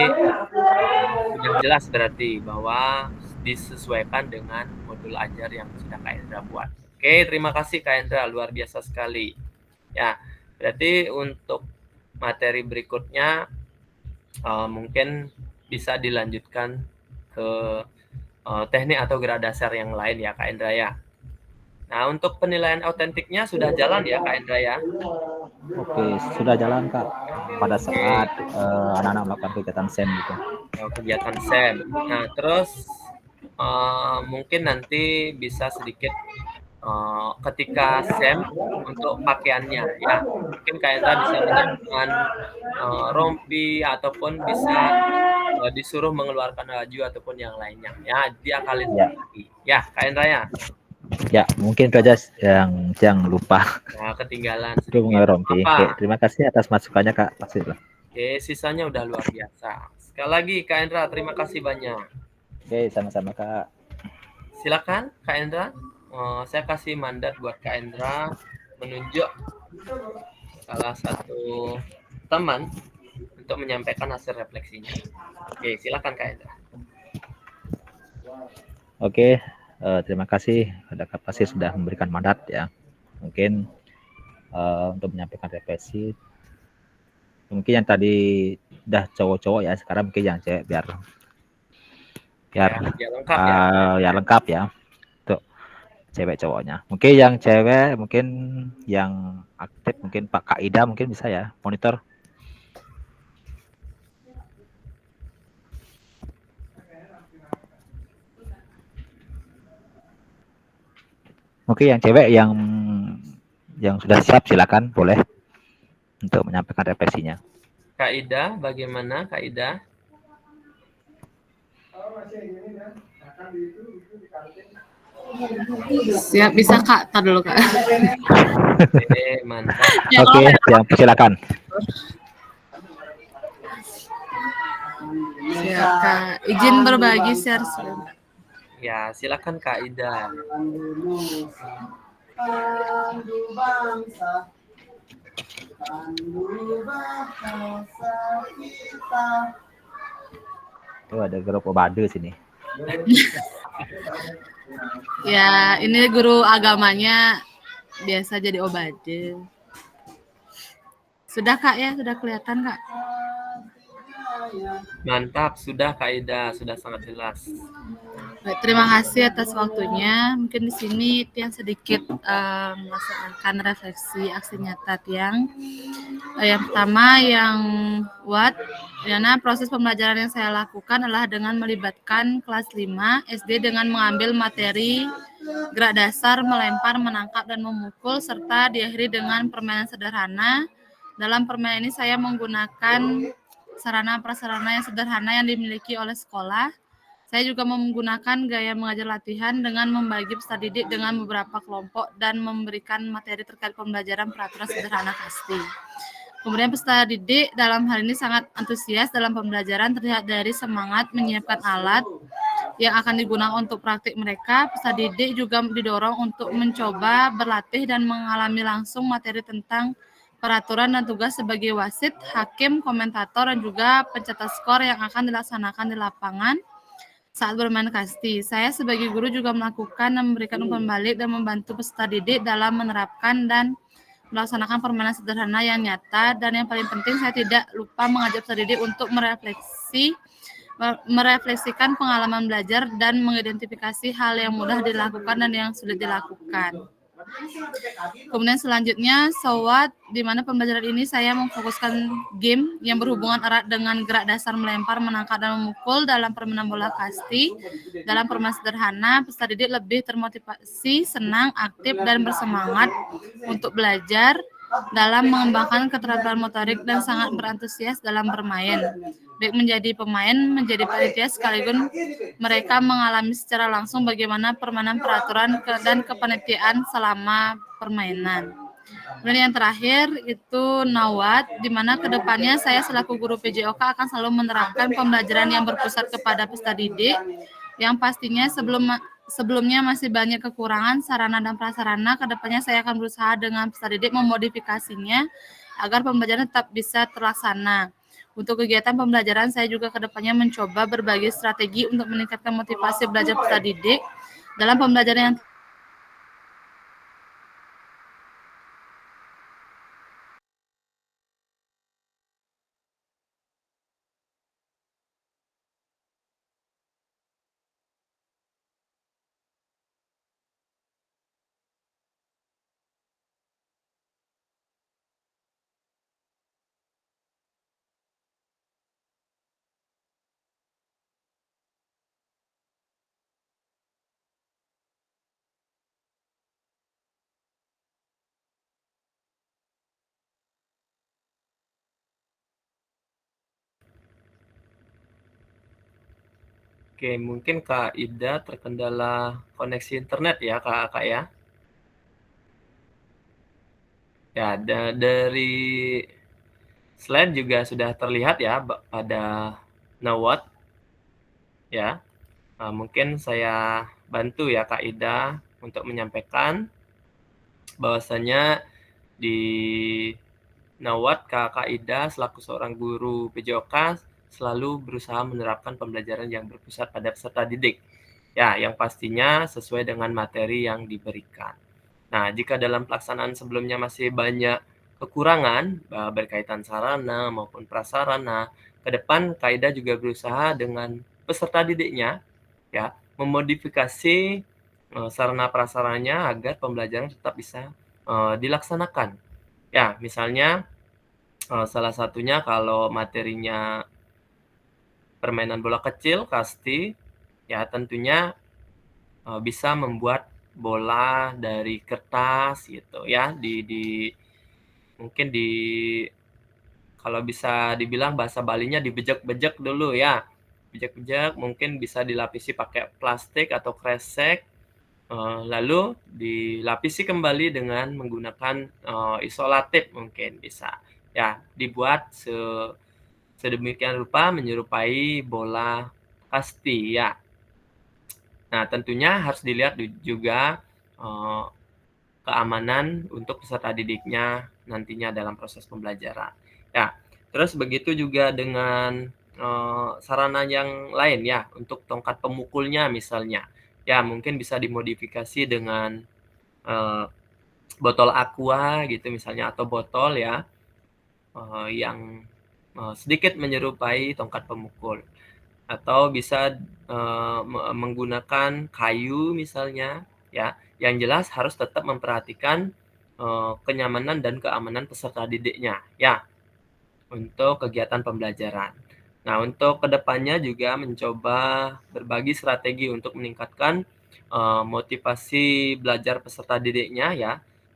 S1: sudah jelas berarti bahwa disesuaikan dengan modul ajar yang sudah Kak Endra buat. Oke, terima kasih Kak Endra, luar biasa sekali. Ya, berarti untuk materi berikutnya mungkin bisa dilanjutkan ke teknik atau gerak dasar yang lain ya Kak Endra ya. Nah, untuk penilaian autentiknya sudah jalan ya Kak Endra ya?
S8: Oke, sudah jalan Kak. Pada saat anak-anak melakukan kegiatan SEM gitu.
S1: Kegiatan SEM. Nah, terus mungkin nanti bisa sedikit ketika SEM untuk pakaiannya ya. Mungkin Kak Endra bisa menyiapkan rompi ataupun bisa disuruh mengeluarkan baju ataupun yang lainnya. Ya, diakalin lagi. Ya, Kak Endra ya.
S8: Ya, mungkin itu aja yang lupa.
S1: Nah, ketinggalan
S8: Itu mengenai rompi. Oke, terima kasih atas masukannya Kak. Pasti lah.
S1: Oke, sisanya udah luar biasa. Sekali lagi Kak Endra, terima kasih banyak.
S8: Oke, sama-sama Kak.
S1: Silakan Kak Endra. Saya kasih mandat buat Kak Endra menunjuk salah satu teman untuk menyampaikan hasil refleksinya. Oke, silakan Kak Endra.
S8: Oke, terima kasih ada Kak Pasir sudah memberikan mandat ya. Mungkin untuk menyampaikan refleksi. Mungkin yang tadi udah cowok-cowok ya, sekarang mungkin yang cewek biar
S1: lengkap ya.
S8: Ya lengkap ya. Untuk cewek cowoknya. Mungkin yang cewek, mungkin yang aktif, mungkin Pak Kak Ida mungkin bisa ya monitor. Oke, yang cewek yang sudah siap silakan boleh untuk menyampaikan refleksinya.
S1: Kak Ida, bagaimana Kak Ida?
S10: Siap, bisa Kak, tar dulu Kak.
S1: Oke, mantap.
S8: Oke, yang silakan.
S10: Siap Kak, izin berbagi share screen.
S1: Ya, silakan Kak Ida.
S8: Tuh ada grup Obade sini.
S10: Ya, ini guru agamanya biasa jadi Obade. Sudah Kak ya, sudah kelihatan Kak.
S1: Mantap, sudah Kak Ida, sudah sangat jelas.
S10: Baik, terima kasih atas waktunya. Mungkin di sini Tiang sedikit melaksanakan refleksi aksi nyata Tiang. Yang pertama yang karena proses pembelajaran yang saya lakukan adalah dengan melibatkan kelas 5 SD dengan mengambil materi gerak dasar, melempar, menangkap, dan memukul, serta diakhiri dengan permainan sederhana. Dalam permainan ini saya menggunakan sarana-prasarana yang sederhana yang dimiliki oleh sekolah. Saya juga menggunakan gaya mengajar latihan dengan membagi peserta didik dengan beberapa kelompok dan memberikan materi terkait pembelajaran peraturan sederhana pasti. Kemudian peserta didik dalam hal ini sangat antusias dalam pembelajaran, terlihat dari semangat menyiapkan alat yang akan digunakan untuk praktik mereka. Peserta didik juga didorong untuk mencoba berlatih dan mengalami langsung materi tentang peraturan dan tugas sebagai wasit, hakim, komentator, dan juga pencetak skor yang akan dilaksanakan di lapangan saat bermain kasti. Saya sebagai guru juga melakukan dan memberikan umpan balik dan membantu peserta didik dalam menerapkan dan melaksanakan permainan sederhana yang nyata. Dan yang paling penting, saya tidak lupa mengajak peserta didik untuk merefleksikan pengalaman belajar dan mengidentifikasi hal yang mudah dilakukan dan yang sulit dilakukan. Kemudian selanjutnya SOWAT, di mana pembelajaran ini saya memfokuskan game yang berhubungan erat dengan gerak dasar melempar, menangkap, dan memukul dalam permainan bola kasti. Dalam permainan sederhana, peserta didik lebih termotivasi, senang, aktif, dan bersemangat untuk belajar dalam mengembangkan keterampilan motorik dan sangat berantusias dalam bermain. Baik menjadi pemain, menjadi panitia, sekaligus mereka mengalami secara langsung bagaimana permainan peraturan dan kepanitiaan selama permainan. Dan yang terakhir itu NAWAT, di mana kedepannya saya selaku guru PJOK akan selalu menerangkan pembelajaran yang berpusat kepada peserta didik, yang pastinya sebelumnya masih banyak kekurangan sarana dan prasarana, kedepannya saya akan berusaha dengan peserta didik memodifikasinya agar pembelajaran tetap bisa terlaksana. Untuk kegiatan pembelajaran, saya juga kedepannya mencoba berbagai strategi untuk meningkatkan motivasi belajar peserta didik dalam pembelajaran yang
S1: Oke, mungkin Kak Ida terkendala koneksi internet ya, Kak ya. Ya, dari slide juga sudah terlihat ya pada Nawat ya. Mungkin saya bantu ya Kak Ida untuk menyampaikan bahwasanya di Nawat Kak Ida selaku seorang guru PJOK selalu berusaha menerapkan pembelajaran yang berpusat pada peserta didik. Ya, yang pastinya sesuai dengan materi yang diberikan. Nah, jika dalam pelaksanaan sebelumnya masih banyak kekurangan berkaitan sarana maupun prasarana, ke depan Kak Ida juga berusaha dengan peserta didiknya ya memodifikasi sarana prasarananya agar pembelajaran tetap bisa dilaksanakan. Ya, misalnya salah satunya kalau materinya permainan bola kecil, kasti, ya tentunya bisa membuat bola dari kertas gitu ya, mungkin kalau bisa dibilang bahasa Balinya dibejek-bejek dulu ya. Bejek-bejek mungkin bisa dilapisi pakai plastik atau kresek, lalu dilapisi kembali dengan menggunakan isolatif mungkin bisa. Ya, dibuat sedemikian rupa menyerupai bola kasti ya. Nah, tentunya harus dilihat juga keamanan untuk peserta didiknya nantinya dalam proses pembelajaran. Ya, terus begitu juga dengan sarana yang lain ya, untuk tongkat pemukulnya misalnya. Ya, mungkin bisa dimodifikasi dengan botol aqua gitu misalnya atau botol ya yang sedikit menyerupai tongkat pemukul. Atau bisa menggunakan kayu misalnya ya. Yang jelas harus tetap memperhatikan kenyamanan dan keamanan peserta didiknya ya untuk kegiatan pembelajaran. Nah, untuk kedepannya juga mencoba berbagi strategi untuk meningkatkan motivasi belajar peserta didiknya ya.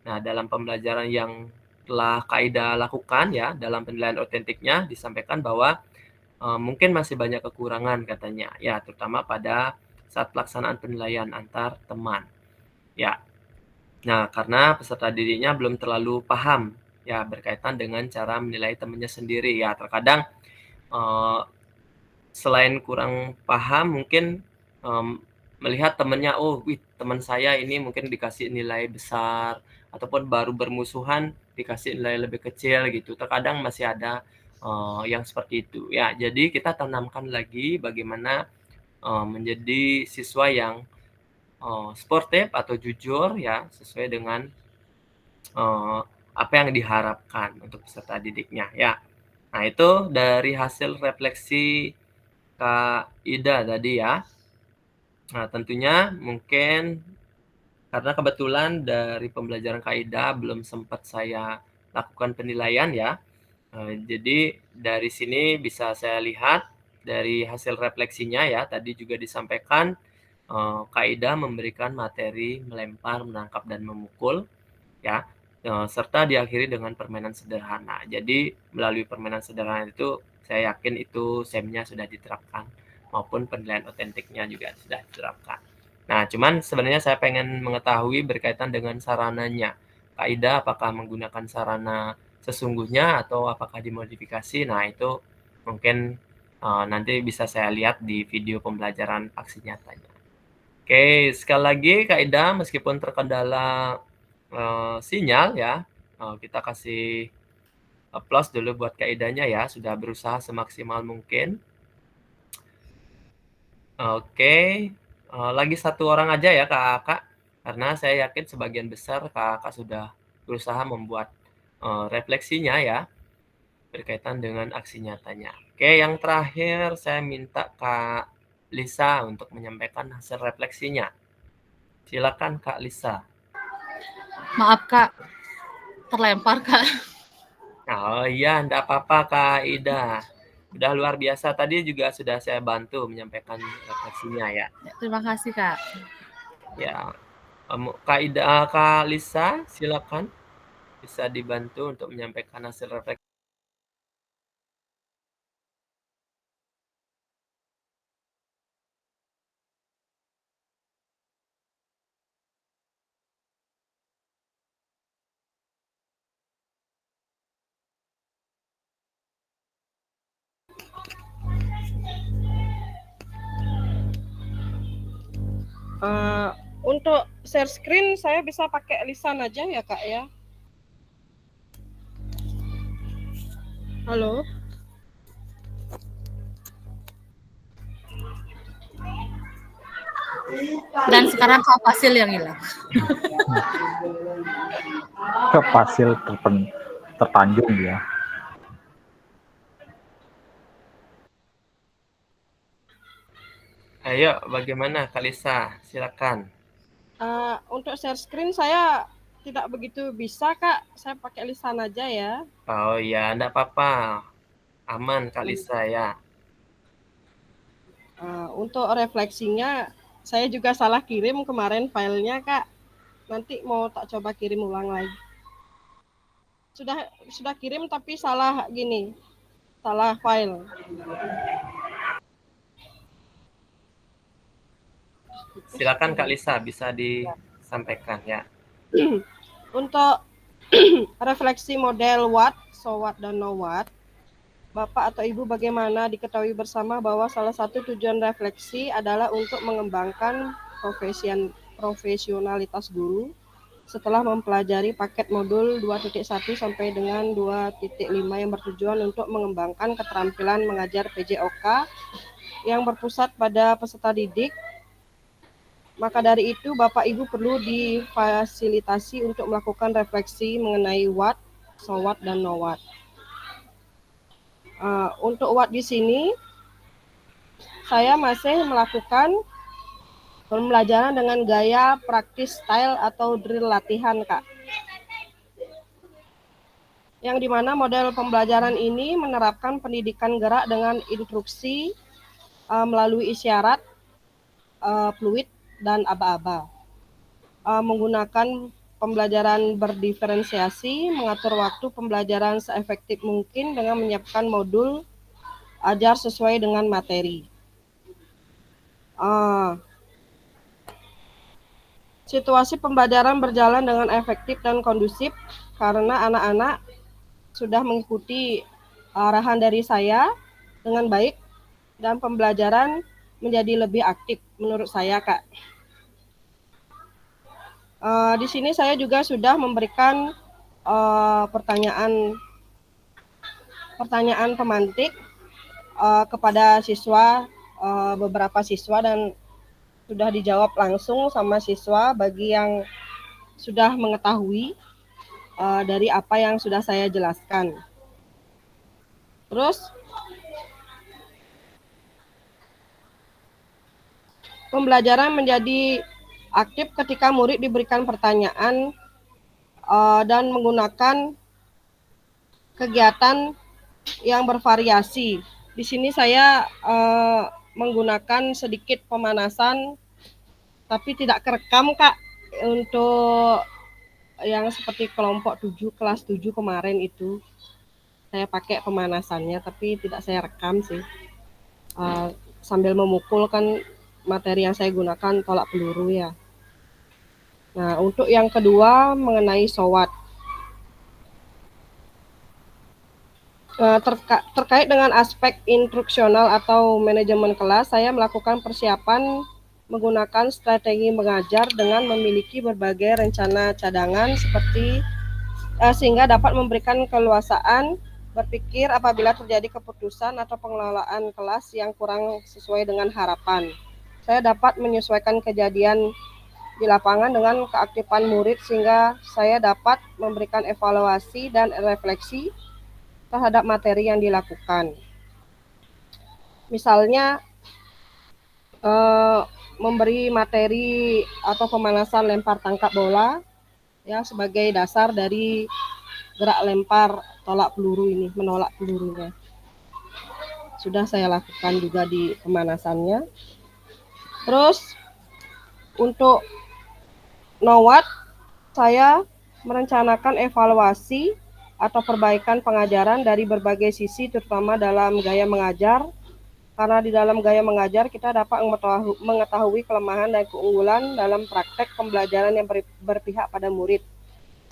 S1: Nah, dalam pembelajaran yang telah Kak Ida lakukan ya, dalam penilaian otentiknya disampaikan bahwa mungkin masih banyak kekurangan katanya, ya terutama pada saat pelaksanaan penilaian antar teman. Ya, nah karena peserta didiknya belum terlalu paham ya berkaitan dengan cara menilai temannya sendiri ya. Terkadang selain kurang paham mungkin melihat temannya, oh wih teman saya ini mungkin dikasih nilai besar ataupun baru bermusuhan dikasih nilai lebih kecil gitu. Terkadang masih ada yang seperti itu ya. Jadi kita tanamkan lagi bagaimana menjadi siswa yang sportif atau jujur ya sesuai dengan apa yang diharapkan untuk peserta didiknya ya. Nah, itu dari hasil refleksi Kak Ida tadi ya. Nah, tentunya mungkin karena kebetulan dari pembelajaran Kak Ida belum sempat saya lakukan penilaian ya. Jadi dari sini bisa saya lihat dari hasil refleksinya ya, tadi juga disampaikan Kak Ida memberikan materi melempar, menangkap, dan memukul ya, serta diakhiri dengan permainan sederhana. Jadi melalui permainan sederhana itu saya yakin itu SEM-nya sudah diterapkan maupun penilaian otentiknya juga sudah diterapkan. Nah, cuman sebenarnya saya pengen mengetahui berkaitan dengan sarananya. Kak Ida apakah menggunakan sarana sesungguhnya atau apakah dimodifikasi? Nah, itu mungkin nanti bisa saya lihat di video pembelajaran aksi nyatanya. Oke, sekali lagi Kak Ida, meskipun terkendala sinyal ya, kita kasih applause dulu buat Kak Idanya ya, sudah berusaha semaksimal mungkin. Oke, lagi satu orang aja ya Kakak, karena saya yakin sebagian besar Kakak sudah berusaha membuat refleksinya ya, berkaitan dengan aksi nyatanya. Oke, yang terakhir saya minta Kak Lisa untuk menyampaikan hasil refleksinya. Silakan Kak Lisa.
S10: Maaf Kak, terlempar Kak.
S1: Oh iya, enggak apa-apa Kak Ida. Udah luar biasa, tadi juga sudah saya bantu menyampaikan refleksinya ya.
S10: Terima kasih Kak.
S1: Ya, Kak Ida, Kak Lisa, silakan bisa dibantu untuk menyampaikan hasil refleksi.
S5: Untuk share screen saya bisa pakai lisan aja ya Kak ya. Halo.
S10: Dan sekarang Kak Fasil yang hilang.
S8: Kak Fasil tertanjung dia.
S1: Ayo, bagaimana Kak Lisa? Silakan.
S5: Untuk share screen saya tidak begitu bisa Kak, saya pakai lisan aja ya.
S1: Oh iya, enggak apa-apa. Aman Kak Lisa ya.
S5: Untuk refleksinya saya juga salah kirim kemarin filenya Kak. Nanti mau tak coba kirim ulang lagi. Sudah kirim tapi salah gini. Salah file.
S1: Silakan Kak Lisa, bisa disampaikan ya.
S5: Untuk refleksi model what, so what, dan know what, Bapak atau Ibu bagaimana diketahui bersama bahwa salah satu tujuan refleksi adalah untuk mengembangkan profesionalitas guru setelah mempelajari paket modul 2.1 sampai dengan 2.5 yang bertujuan untuk mengembangkan keterampilan mengajar PJOK yang berpusat pada peserta didik. Maka dari itu, Bapak Ibu perlu difasilitasi untuk melakukan refleksi mengenai what, so what, dan know what. Untuk what di sini, saya masih melakukan pembelajaran dengan gaya praktis style atau drill latihan, Kak. Yang dimana model pembelajaran ini menerapkan pendidikan gerak dengan instruksi melalui isyarat, fluid, dan aba-aba. Menggunakan pembelajaran berdiferensiasi, mengatur waktu pembelajaran seefektif mungkin dengan menyiapkan modul ajar sesuai dengan materi. Situasi pembelajaran berjalan dengan efektif dan kondusif karena anak-anak sudah mengikuti arahan dari saya dengan baik dan pembelajaran menjadi lebih aktif menurut saya, Kak. Di sini saya juga sudah memberikan pertanyaan pemantik kepada siswa, beberapa siswa, dan sudah dijawab langsung sama siswa bagi yang sudah mengetahui dari apa yang sudah saya jelaskan. Terus pembelajaran menjadi aktif ketika murid diberikan pertanyaan dan menggunakan kegiatan yang bervariasi. Di sini saya menggunakan sedikit pemanasan, tapi tidak kerekam, Kak, untuk yang seperti kelompok 7, kelas 7 kemarin itu. Saya pakai pemanasannya, tapi tidak saya rekam sih. Sambil memukul kan materi yang saya gunakan tolak peluru ya. Nah, untuk yang kedua mengenai so what. Terkait dengan aspek instruksional atau manajemen kelas, saya melakukan persiapan menggunakan strategi mengajar dengan memiliki berbagai rencana cadangan sehingga dapat memberikan keleluasaan berpikir apabila terjadi keputusan atau pengelolaan kelas yang kurang sesuai dengan harapan. Saya dapat menyesuaikan kejadian di lapangan dengan keaktifan murid sehingga saya dapat memberikan evaluasi dan refleksi terhadap materi yang dilakukan. Misalnya memberi materi atau pemanasan lempar tangkap bola ya sebagai dasar dari gerak lempar tolak peluru ini, menolak pelurunya. Sudah saya lakukan juga di pemanasannya. Terus untuk NOWAT saya merencanakan evaluasi atau perbaikan pengajaran dari berbagai sisi terutama dalam gaya mengajar. Karena di dalam gaya mengajar kita dapat mengetahui kelemahan dan keunggulan dalam praktek pembelajaran yang berpihak pada murid.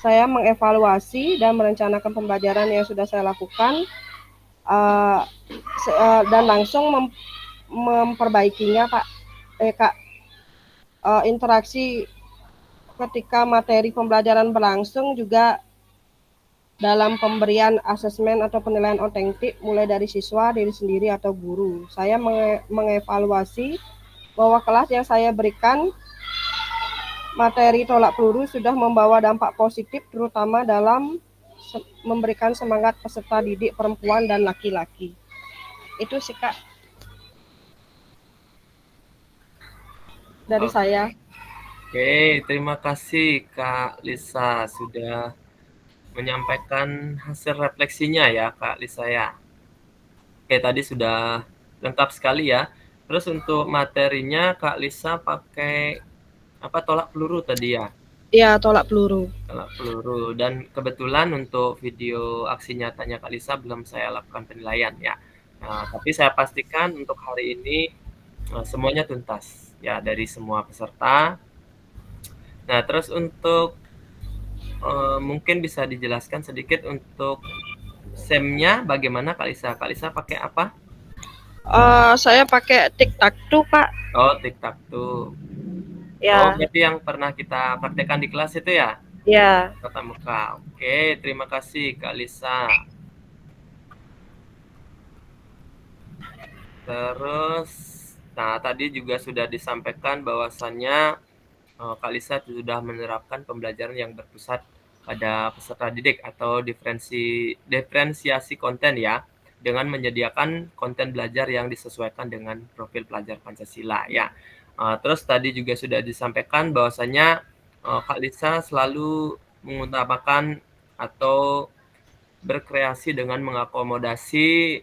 S5: Saya mengevaluasi dan merencanakan pembelajaran yang sudah saya lakukan dan langsung memperbaikinya, Kak. Interaksi ketika materi pembelajaran berlangsung juga dalam pemberian asesmen atau penilaian otentik mulai dari siswa, diri sendiri atau guru. Saya mengevaluasi bahwa kelas yang saya berikan materi tolak peluru sudah membawa dampak positif terutama dalam memberikan semangat peserta didik perempuan dan laki-laki. Itu sih Kak dari saya.
S1: Oke, terima kasih Kak Lisa sudah menyampaikan hasil refleksinya ya Kak Lisa ya. Oke, tadi sudah lengkap sekali ya. Terus untuk materinya Kak Lisa pakai apa, tolak peluru tadi ya?
S5: Iya, tolak peluru.
S1: Tolak peluru. Dan kebetulan untuk video aksi nyatanya Kak Lisa belum saya lakukan penilaian ya. Nah, tapi saya pastikan untuk hari ini semuanya tuntas ya dari semua peserta. Nah, terus untuk mungkin bisa dijelaskan sedikit untuk SEM-nya bagaimana Kak Lisa? Kak Lisa pakai apa?
S5: Saya pakai tic-tac-toe, Pak.
S1: Oh, tic-tac-toe.
S5: Ya.
S1: Oh, berarti yang pernah kita praktekkan di kelas itu ya?
S5: Ya.
S1: Tatap muka. Oke, terima kasih Kak Lisa. Terus, nah tadi juga sudah disampaikan bahwasannya Kak Lisa sudah menerapkan pembelajaran yang berpusat pada peserta didik atau diferensiasi konten ya, dengan menyediakan konten belajar yang disesuaikan dengan profil pelajar Pancasila ya. Terus tadi juga sudah disampaikan bahwasannya Kak Lisa selalu mengutamakan atau berkreasi dengan mengakomodasi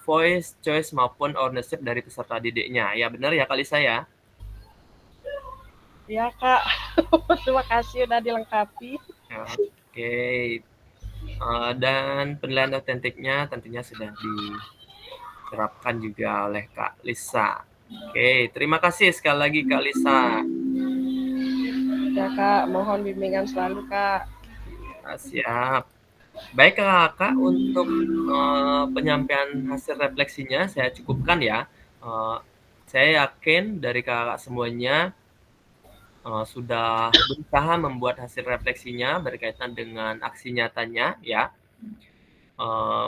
S1: voice, choice maupun ownership dari peserta didiknya. Ya benar ya Kak Lisa ya?
S5: Ya Kak, terima kasih udah dilengkapi.
S1: Oke. Dan penilaian otentiknya tentunya sudah diterapkan juga oleh Kak Lisa. Oke, terima kasih sekali lagi Kak Lisa.
S5: Ya Kak, mohon bimbingan selalu Kak.
S1: Siap. Baik Kakak, untuk penyampaian hasil refleksinya saya cukupkan ya. Saya yakin dari Kakak semuanya sudah berusaha membuat hasil refleksinya berkaitan dengan aksi nyatanya ya.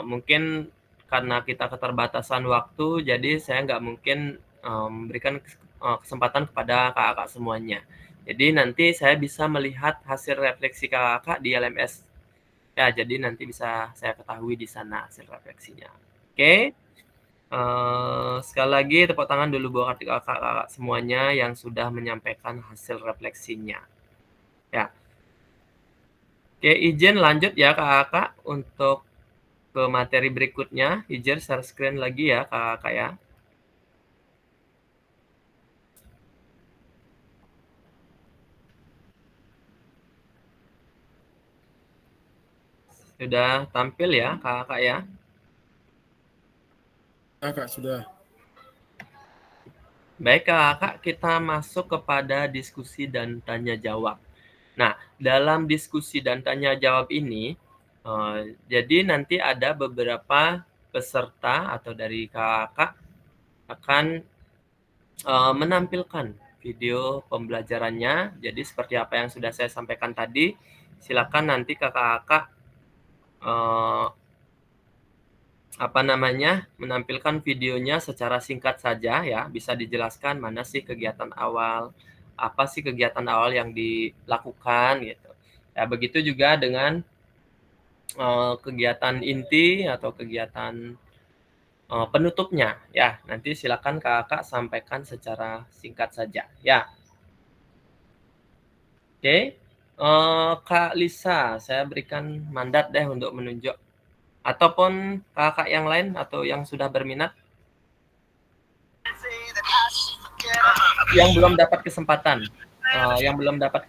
S1: Mungkin karena kita keterbatasan waktu, jadi saya nggak mungkin memberikan kesempatan kepada kakak semuanya. Jadi nanti saya bisa melihat hasil refleksi kakak di LMS. Ya, jadi nanti bisa saya ketahui di sana hasil refleksinya. Oke. Sekali lagi tepuk tangan dulu buat kakak-kakak semuanya yang sudah menyampaikan hasil refleksinya. Ya. Oke, izin lanjut ya kakak untuk ke materi berikutnya. Izin share screen lagi ya kakak ya. Sudah tampil ya kakak ya?
S3: Kakak sudah.
S1: Baik kakak, kita masuk kepada diskusi dan tanya jawab. Nah, dalam diskusi dan tanya jawab ini, jadi nanti ada beberapa peserta atau dari kakak akan menampilkan video pembelajarannya. Jadi seperti apa yang sudah saya sampaikan tadi, silakan nanti kakak-kakak menampilkan videonya secara singkat saja ya, bisa dijelaskan mana sih kegiatan awal, apa sih kegiatan awal yang dilakukan gitu. Ya, begitu juga dengan kegiatan inti atau kegiatan penutupnya ya. Nanti silakan kakak sampaikan secara singkat saja ya. Oke, Kak Lisa, saya berikan mandat deh untuk menunjuk, ataupun kakak yang lain atau yang sudah berminat yang belum dapat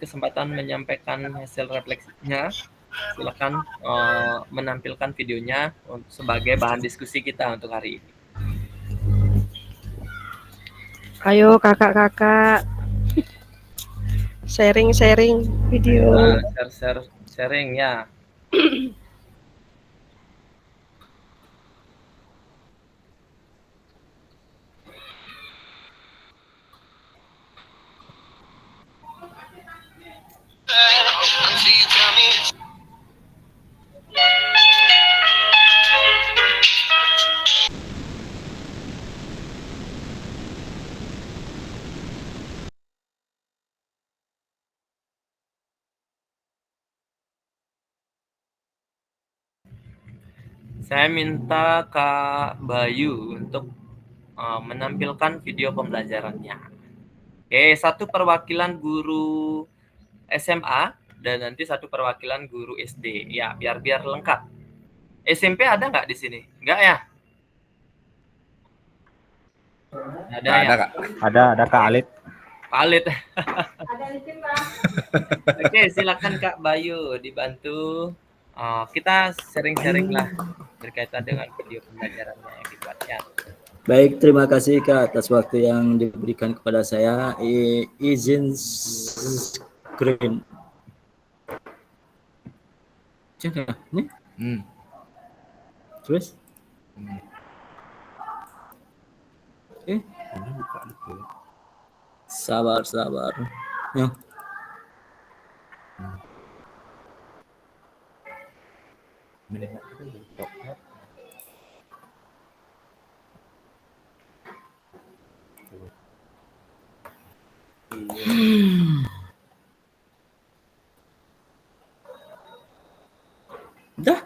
S1: kesempatan menyampaikan hasil refleksinya, silakan menampilkan videonya sebagai bahan diskusi kita untuk hari ini.
S5: Ayo kakak-kakak, sharing video.
S1: Sharing ya. Saya minta Kak Bayu untuk menampilkan video pembelajarannya. Oke, satu perwakilan guru SMA dan nanti satu perwakilan guru SD ya, biar lengkap. SMP ada nggak di sini? Nggak ya? Ada ya?
S4: Ada Kak.
S8: Ada Kak Alif.
S1: Pak Alit. Oke, silakan Kak Bayu dibantu. Kita sharing lah berkaitan dengan video pembelajarannya yang dibuat ya.
S2: Baik, terima kasih Kak atas waktu yang diberikan kepada saya. Izin screen. Cek ya? Ini? Terus? Oke. Sabar. Ya. Udah?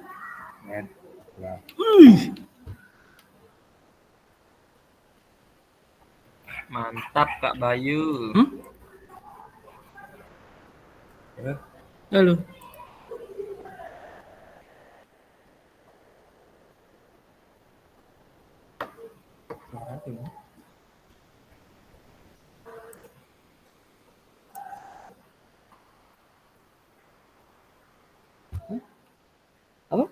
S1: Mantap Kak Bayu.
S2: Halo. Apa?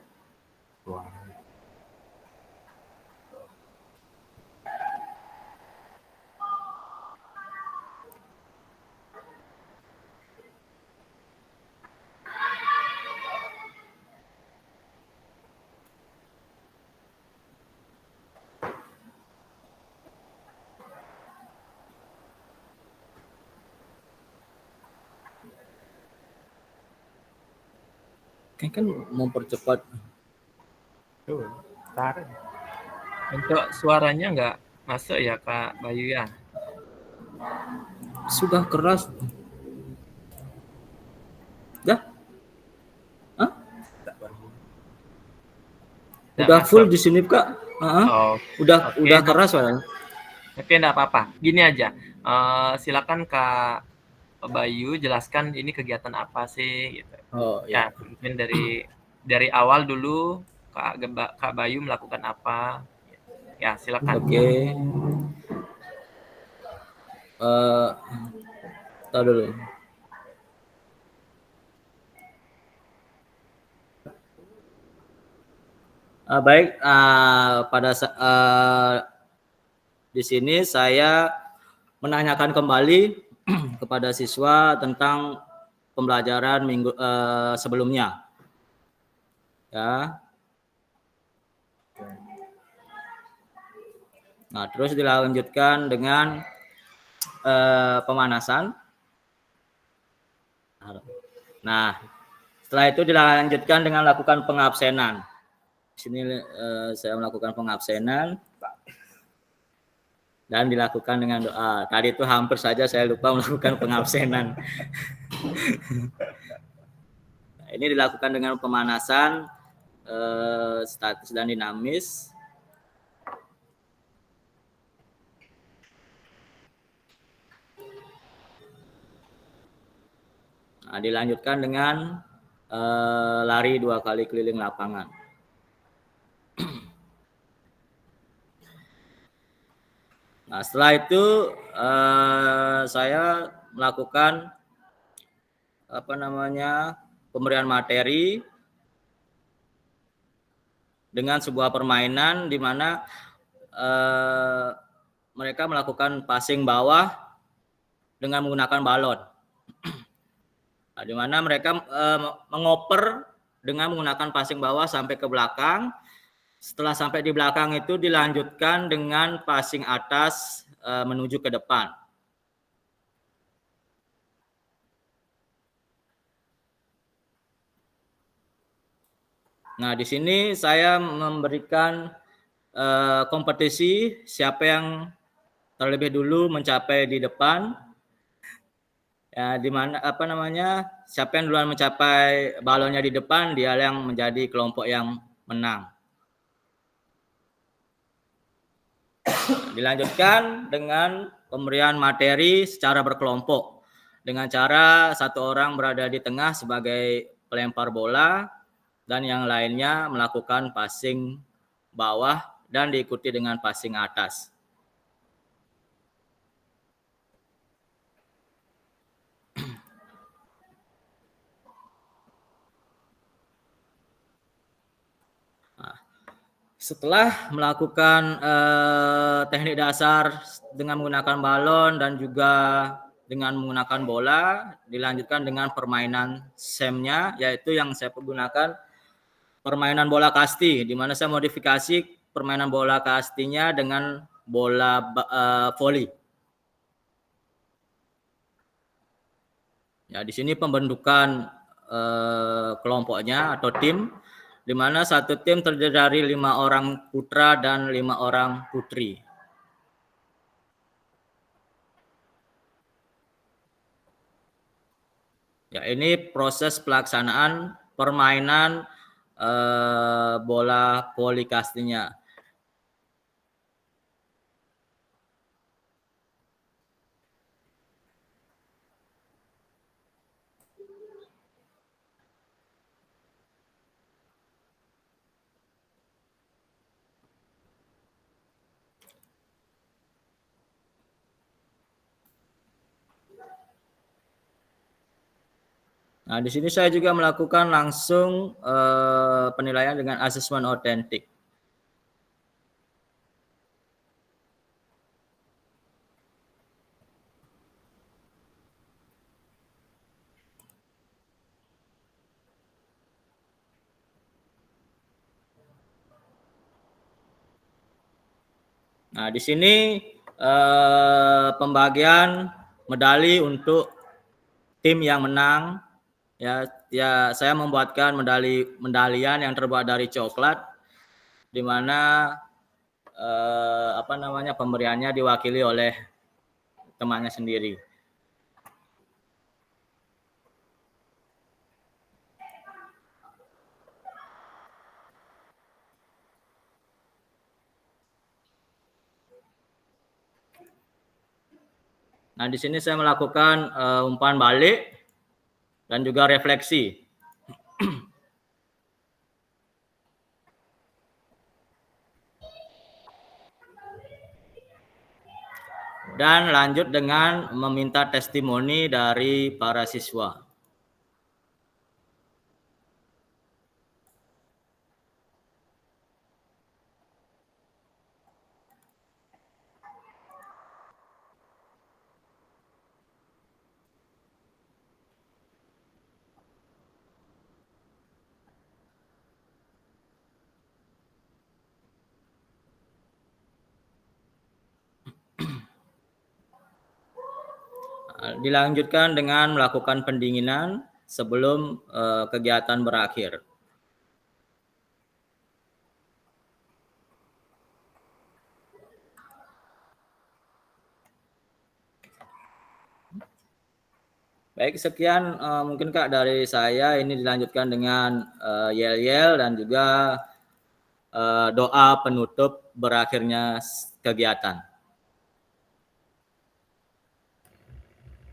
S2: Kan mempercepat.
S1: Untuk suaranya nggak masuk ya Kak Bayu ya?
S2: Sudah keras. Dah? Hah? Udah full di sini Kak. Udah keras soalnya.
S1: Oke, enggak apa-apa. Gini aja. Silakan Kak Bayu jelaskan ini kegiatan apa sih gitu.
S2: Oh
S1: ya. Mungkin dari awal dulu Kak Bayu melakukan apa? Ya, silakan.
S2: Oke. Tahu dulu. Baik, pada di sini saya menanyakan kembali kepada siswa tentang pembelajaran minggu sebelumnya. Ya. Nah, terus dilanjutkan dengan pemanasan. Nah, setelah itu dilanjutkan dengan lakukan pengabsenan. Di sini saya melakukan pengabsenan dan dilakukan dengan doa. Tadi itu hampir saja saya lupa melakukan pengabsenan. Nah, ini dilakukan dengan pemanasan statis dan dinamis. Nah, dilanjutkan dengan lari 2 kali keliling lapangan. Nah, setelah itu saya melakukan pemberian materi dengan sebuah permainan di mana mereka melakukan passing bawah dengan menggunakan balon. Nah, di mana mereka mengoper dengan menggunakan passing bawah sampai ke belakang. Setelah sampai di belakang itu dilanjutkan dengan passing atas menuju ke depan. Nah, di sini saya memberikan kompetisi siapa yang terlebih dulu mencapai di depan. Ya, di mana siapa yang duluan mencapai balonnya di depan, dia yang menjadi kelompok yang menang. Dilanjutkan dengan pemberian materi secara berkelompok dengan cara satu orang berada di tengah sebagai pelempar bola dan yang lainnya melakukan passing bawah dan diikuti dengan passing atas. Setelah melakukan teknik dasar dengan menggunakan balon dan juga dengan menggunakan bola, dilanjutkan dengan permainan SEM-nya, yaitu yang saya gunakan permainan bola kasti, di mana saya modifikasi permainan bola kastinya dengan bola voli. Ya, di sini pembentukan kelompoknya atau tim, di mana satu tim terdiri dari 5 orang putra dan 5 orang putri. Ya, ini proses pelaksanaan permainan bola voli kastinya. Nah, di sini saya juga melakukan langsung penilaian dengan asesmen otentik. Nah, di sini pembagian medali untuk tim yang menang. Ya, saya membuatkan medalian yang terbuat dari coklat, di mana pemberiannya diwakili oleh temannya sendiri. Nah, di sini saya melakukan umpan balik dan juga refleksi. Dan lanjut dengan meminta testimoni dari para siswa. Dilanjutkan dengan melakukan pendinginan sebelum kegiatan berakhir. Baik, sekian mungkin Kak dari saya. Ini dilanjutkan dengan yel-yel dan juga doa penutup berakhirnya kegiatan.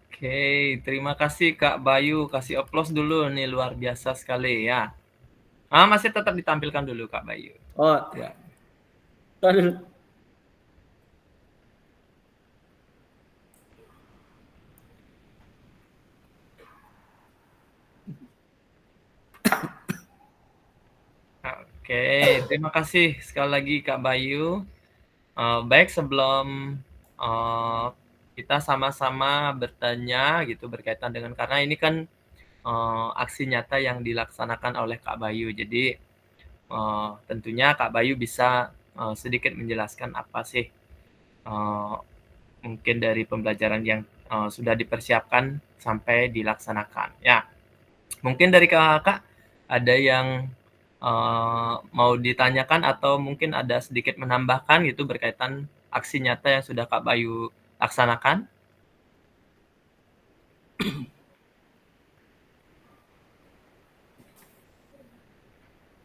S1: Oke, terima kasih Kak Bayu. Kasih aplaus dulu nih, luar biasa sekali ya. Masih tetap ditampilkan dulu Kak Bayu.
S2: Oh, ya.
S1: Oke, terima kasih sekali lagi Kak Bayu. Baik, sebelum kita sama-sama bertanya gitu berkaitan dengan, karena ini kan aksi nyata yang dilaksanakan oleh Kak Bayu. Jadi tentunya Kak Bayu bisa sedikit menjelaskan apa sih mungkin dari pembelajaran yang sudah dipersiapkan sampai dilaksanakan. Ya, mungkin dari Kakak ada yang mau ditanyakan atau mungkin ada sedikit menambahkan gitu berkaitan aksi nyata yang sudah Kak Bayu laksanakan?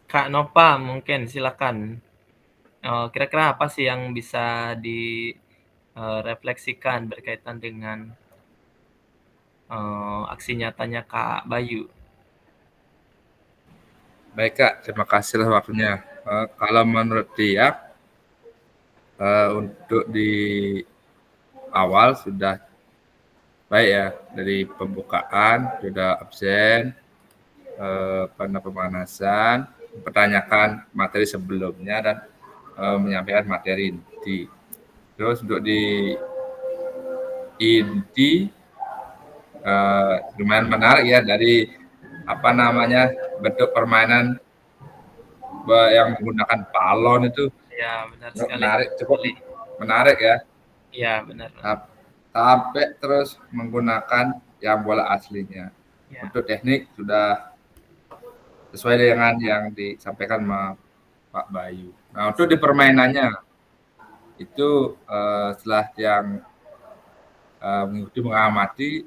S1: Kak Nova mungkin silakan. Kira-kira apa sih yang bisa direfleksikan berkaitan dengan aksi nyatanya Kak Bayu?
S4: Baik Kak, terima kasih waktunya. Kalau menurut dia untuk di awal sudah baik ya, dari pembukaan sudah absen, pemanasan, mempertanyakan materi sebelumnya dan menyampaikan materi inti. Terus untuk di inti lumayan menarik ya, dari bentuk permainan yang menggunakan balon itu.
S1: Ya, benar sekali.
S4: Menarik, cukup menarik ya.
S1: Iya, benar.
S4: Sampai terus menggunakan yang bola aslinya. Ya. Untuk teknik sudah sesuai dengan yang disampaikan sama Pak Bayu. Nah, untuk di permainannya itu setelah yang mengikuti mengamati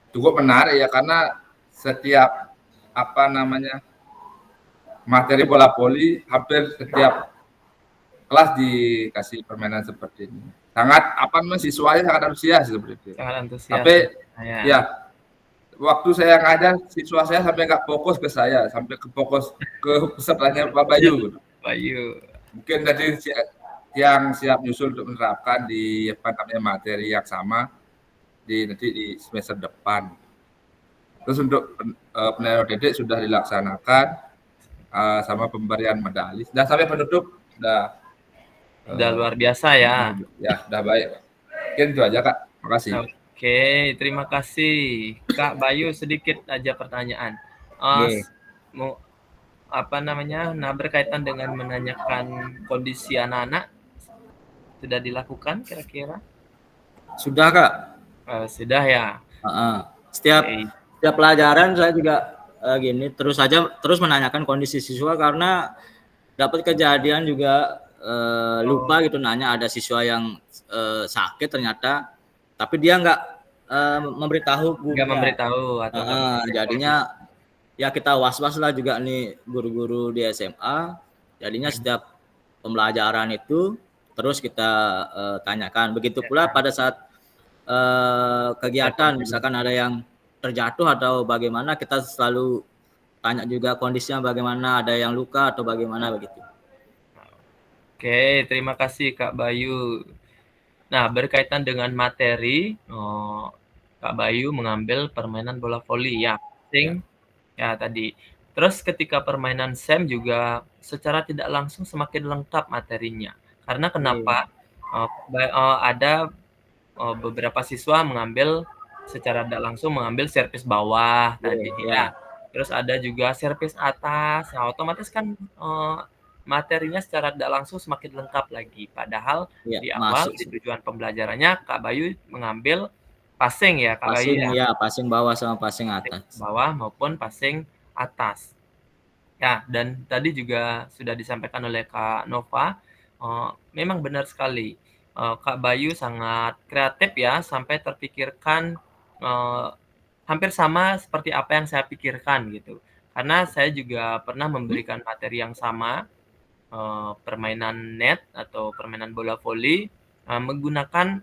S4: cukup menarik ya, karena setiap materi bola voli hampir setiap kelas dikasih permainan seperti ini. Sangat siswanya sangat antusias seperti itu.
S1: Sangat antusias.
S4: Tapi ya waktu saya ngajar, siswa saya sampai nggak fokus ke saya, sampai fokus ke pesertanya Pak Bayu.
S1: Bayu.
S4: Mungkin tadi yang siap nyusul untuk menerapkan di materi yang sama nanti di semester depan. Terus untuk penilaian didik sudah dilaksanakan sama pemberian medali. Dan sampai penutup
S1: udah luar biasa ya.
S4: Ya, udah baik. Mungkin itu aja Kak. Makasih.
S1: Oke, terima kasih Kak Bayu. Sedikit aja pertanyaan. Nah, berkaitan dengan menanyakan kondisi anak-anak sudah dilakukan kira-kira?
S2: Sudah Kak.
S1: Sudah ya.
S2: Setiap pelajaran saya juga terus menanyakan kondisi siswa, karena dapat kejadian juga lupa gitu nanya, ada siswa yang sakit ternyata, tapi dia nggak memberitahu gurunya.
S1: Nggak memberitahu atau
S2: jadinya ya kita was-was lah juga nih guru-guru di SMA. Jadinya setiap pembelajaran itu terus kita tanyakan. Begitu pula pada saat kegiatan, misalkan ada yang terjatuh atau bagaimana, kita selalu tanya juga kondisinya bagaimana, ada yang luka atau bagaimana begitu.
S1: Oke, terima kasih Kak Bayu. Nah, berkaitan dengan materi, Kak Bayu mengambil permainan bola voli ya, ya tadi. Terus ketika permainan SEM juga secara tidak langsung semakin lengkap materinya. Karena kenapa? Ada beberapa siswa secara tidak langsung mengambil servis bawah tadi ya. Terus ada juga servis atas. Nah, otomatis kan materinya secara tidak langsung semakin lengkap lagi. Padahal di awal di tujuan pembelajarannya Kak Bayu mengambil passing ya Kak Bayu
S2: Passing
S1: ya?
S2: ya, passing bawah sama passing
S1: Passing
S2: atas.
S1: bawah maupun passing atas. Ya, dan tadi juga sudah disampaikan oleh Kak Nova, memang benar sekali, Kak Bayu sangat kreatif ya, sampai terpikirkan, hampir sama seperti apa yang saya pikirkan gitu. Karena saya juga pernah memberikan materi yang sama, permainan net atau permainan bola voli, menggunakan,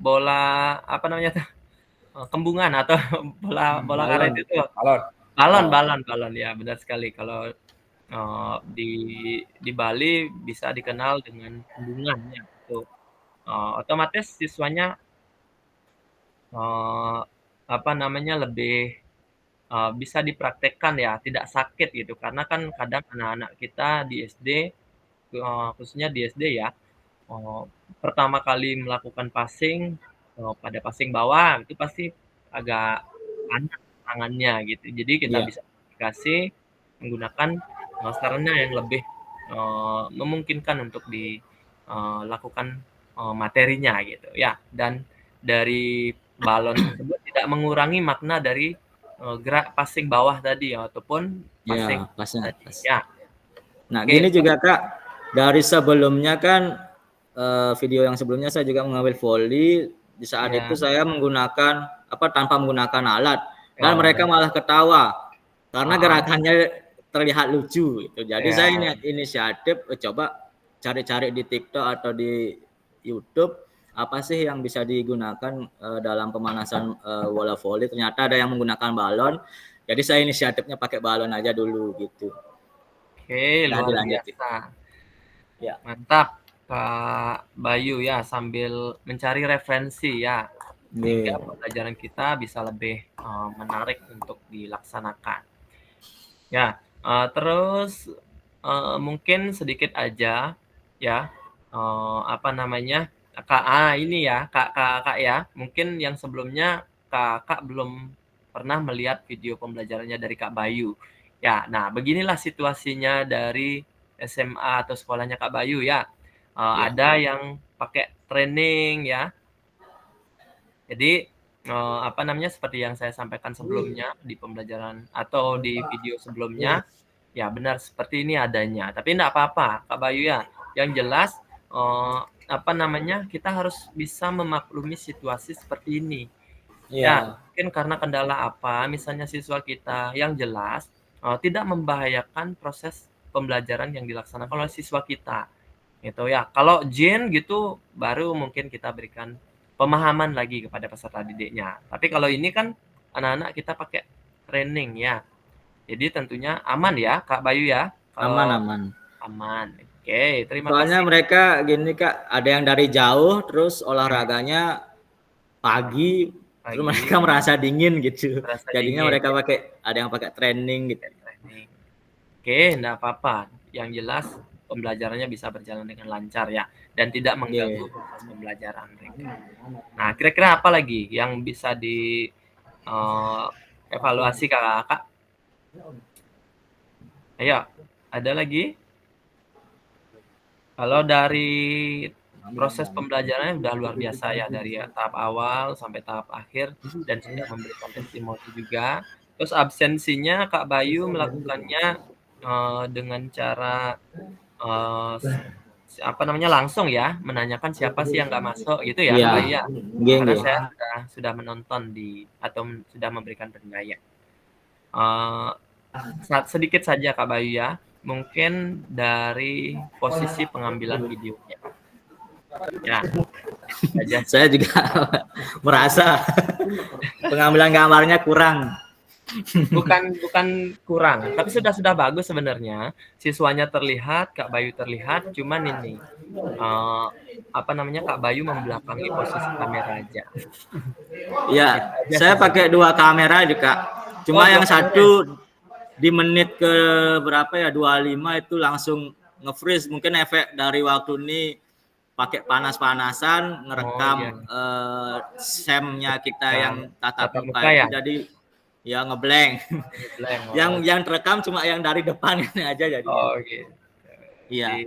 S1: bola apa namanya tuh, kembungan atau bola karet
S2: Balon.
S1: itu.
S4: Balon.
S1: Balon, ya benar sekali. Kalau, di Bali bisa dikenal dengan kembungan ya, gitu. Otomatis siswanya, apa namanya, lebih, bisa dipraktekkan ya, tidak sakit gitu. Karena kan kadang anak-anak kita di SD, khususnya di SD ya, eee, pertama kali melakukan passing, pada passing bawah itu pasti agak panas tangannya gitu. Jadi kita
S2: Iya.
S1: bisa modifikasi menggunakan, sarana yang lebih, memungkinkan untuk dilakukan, materinya gitu ya. Dan dari balon tersebut tidak mengurangi makna dari, gerak passing bawah tadi ataupun passing
S2: Iya, passing
S1: tadi
S2: atas.
S1: ya.
S2: Nah,
S1: Oke.
S2: gini juga Kak, dari sebelumnya kan video yang sebelumnya saya juga mengambil voli, di saat
S1: Iya.
S2: itu saya menggunakan tanpa menggunakan alat dan
S1: Oh,
S2: mereka malah ketawa karena
S1: Heeh.
S2: gerakannya terlihat lucu gitu. Jadi
S1: Iya.
S2: saya inisiatif coba cari-cari di TikTok atau di YouTube apa sih yang bisa digunakan dalam pemanasan bola voli. Ternyata ada yang menggunakan balon. Jadi saya inisiatifnya pakai balon aja dulu gitu.
S1: Oke,
S2: Nah,
S1: luar
S2: dilanjutin.
S1: biasa.
S2: Ya.
S1: Mantap, Kak Bayu ya, sambil mencari referensi ya, sehingga pembelajaran kita bisa lebih, menarik untuk dilaksanakan. Ya, terus, mungkin sedikit aja ya, apa namanya, ini ya, Kak ya, mungkin yang sebelumnya Kakak belum pernah melihat video pembelajarannya dari Kak Bayu. Ya, nah beginilah situasinya dari SMA atau sekolahnya Kak Bayu ya.
S2: Ya.
S1: Ada yang pakai training ya. Jadi, apa namanya, seperti yang saya sampaikan sebelumnya di pembelajaran atau di video sebelumnya, ya benar seperti ini adanya. Tapi enggak apa-apa Kak Bayu ya, yang jelas, apa namanya, kita harus bisa memaklumi situasi seperti ini. Ya, mungkin karena kendala apa, misalnya siswa kita yang jelas, tidak membahayakan proses pembelajaran yang dilaksanakan oleh siswa kita, gitu ya. Kalau Jin gitu, baru mungkin kita berikan pemahaman lagi kepada peserta didiknya. Tapi kalau ini kan anak-anak kita pakai training ya. Jadi tentunya aman ya Kak Bayu ya?
S2: Aman.
S1: Oke, terima
S2: Soalnya
S1: kasih.
S2: mereka gini Kak, ada yang dari jauh terus olahraganya pagi, terus mereka merasa dingin gitu. Jadinya mereka ada yang pakai training gitu.
S1: Oke, enggak apa-apa. Yang jelas pembelajarannya bisa berjalan dengan lancar ya dan tidak mengganggu proses pembelajaran mereka. Nah, kira-kira apa lagi yang bisa di evaluasi Kakak? Ayo, ada lagi? Kalau dari proses pembelajarannya udah luar biasa ya, dari tahap awal sampai tahap akhir dan sudah memberikan testimoni juga. Terus absensinya Kak Bayu melakukannya, dengan cara, apa namanya, langsung ya, menanyakan siapa sih yang nggak masuk gitu ya Kak Bayu ya? Karena saya sudah menonton atau sudah memberikan penilaian. Sedikit saja Kak Bayu ya, mungkin dari posisi pengambilan videonya. Ya,
S2: saya juga merasa pengambilan gambarnya kurang.
S1: Bukan kurang, tapi sudah bagus sebenarnya. Siswanya terlihat, Kak Bayu terlihat, cuman ini, apa namanya, Kak Bayu membelakangi posisi kamera aja.
S2: Iya, saya pakai 2 kamera juga. Cuma yang satu di menit ke berapa ya, 25 itu langsung nge-freeze. Mungkin efek dari waktu ini pakai panas-panasan ngerekam SEM-nya kita yang tatap muka
S1: ya?
S2: itu, jadi ya ngeblank. Yang terekam cuma yang dari depan ini aja jadi.
S1: Oh gitu. Iya.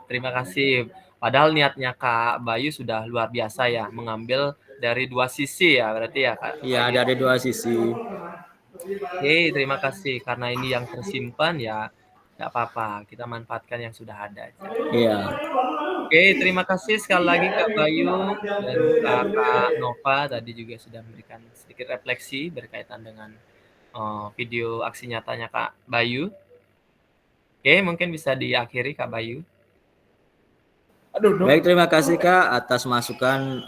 S1: Terima kasih. Padahal niatnya Kak Bayu sudah luar biasa ya, mengambil dari dua sisi ya berarti ya Kak?
S2: Iya, dari dua sisi.
S1: Oke, terima kasih. Karena ini yang tersimpan ya nggak apa-apa, kita manfaatkan yang sudah ada aja.
S2: Iya.
S1: Oke, terima kasih sekali lagi Kak Bayu dan Kakak Nova tadi juga sudah memberikan sedikit refleksi berkaitan dengan video aksi nyatanya Kak Bayu. Oke, mungkin bisa diakhiri Kak Bayu.
S2: Baik, terima kasih Kak atas masukan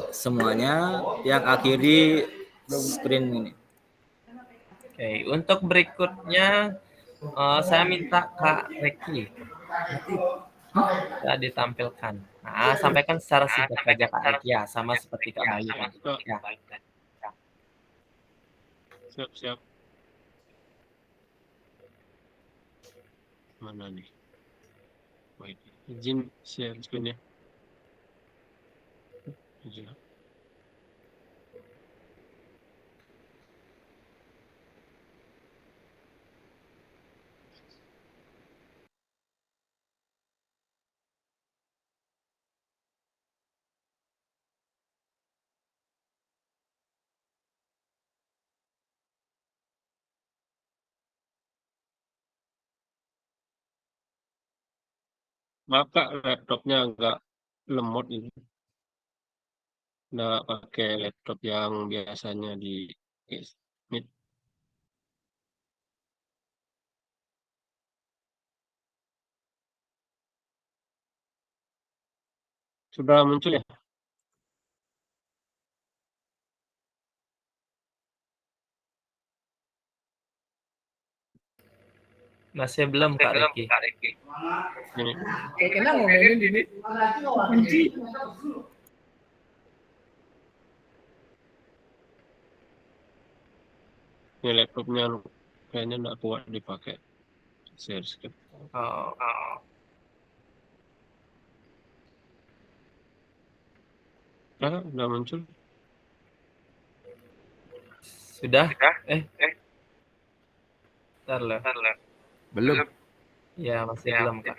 S2: semuanya. Yang akhiri screen ini.
S1: Oke, untuk berikutnya saya minta Kak Reki bisa ditampilkan. Nah, sampaikan secara singkat saja Kak Reki ya, sama seperti Kak Bayu tadi. Ya.
S11: Siap. Mana nih? Baik, izin share screen ya. Izin. Maaf Kak, laptopnya agak lemot ini. Nggak pakai laptop yang biasanya di Meet. Sudah muncul ya?
S1: Masih belum Kak Reki.
S11: Ini.
S3: Kena ngomongin ini. Kunci.
S11: Ini laptopnya kayaknya nggak kuat dipakai. Share screen. Udah muncul.
S1: Sudah? Bentar loh.
S4: Belum.
S1: Ya, masih belum Kak.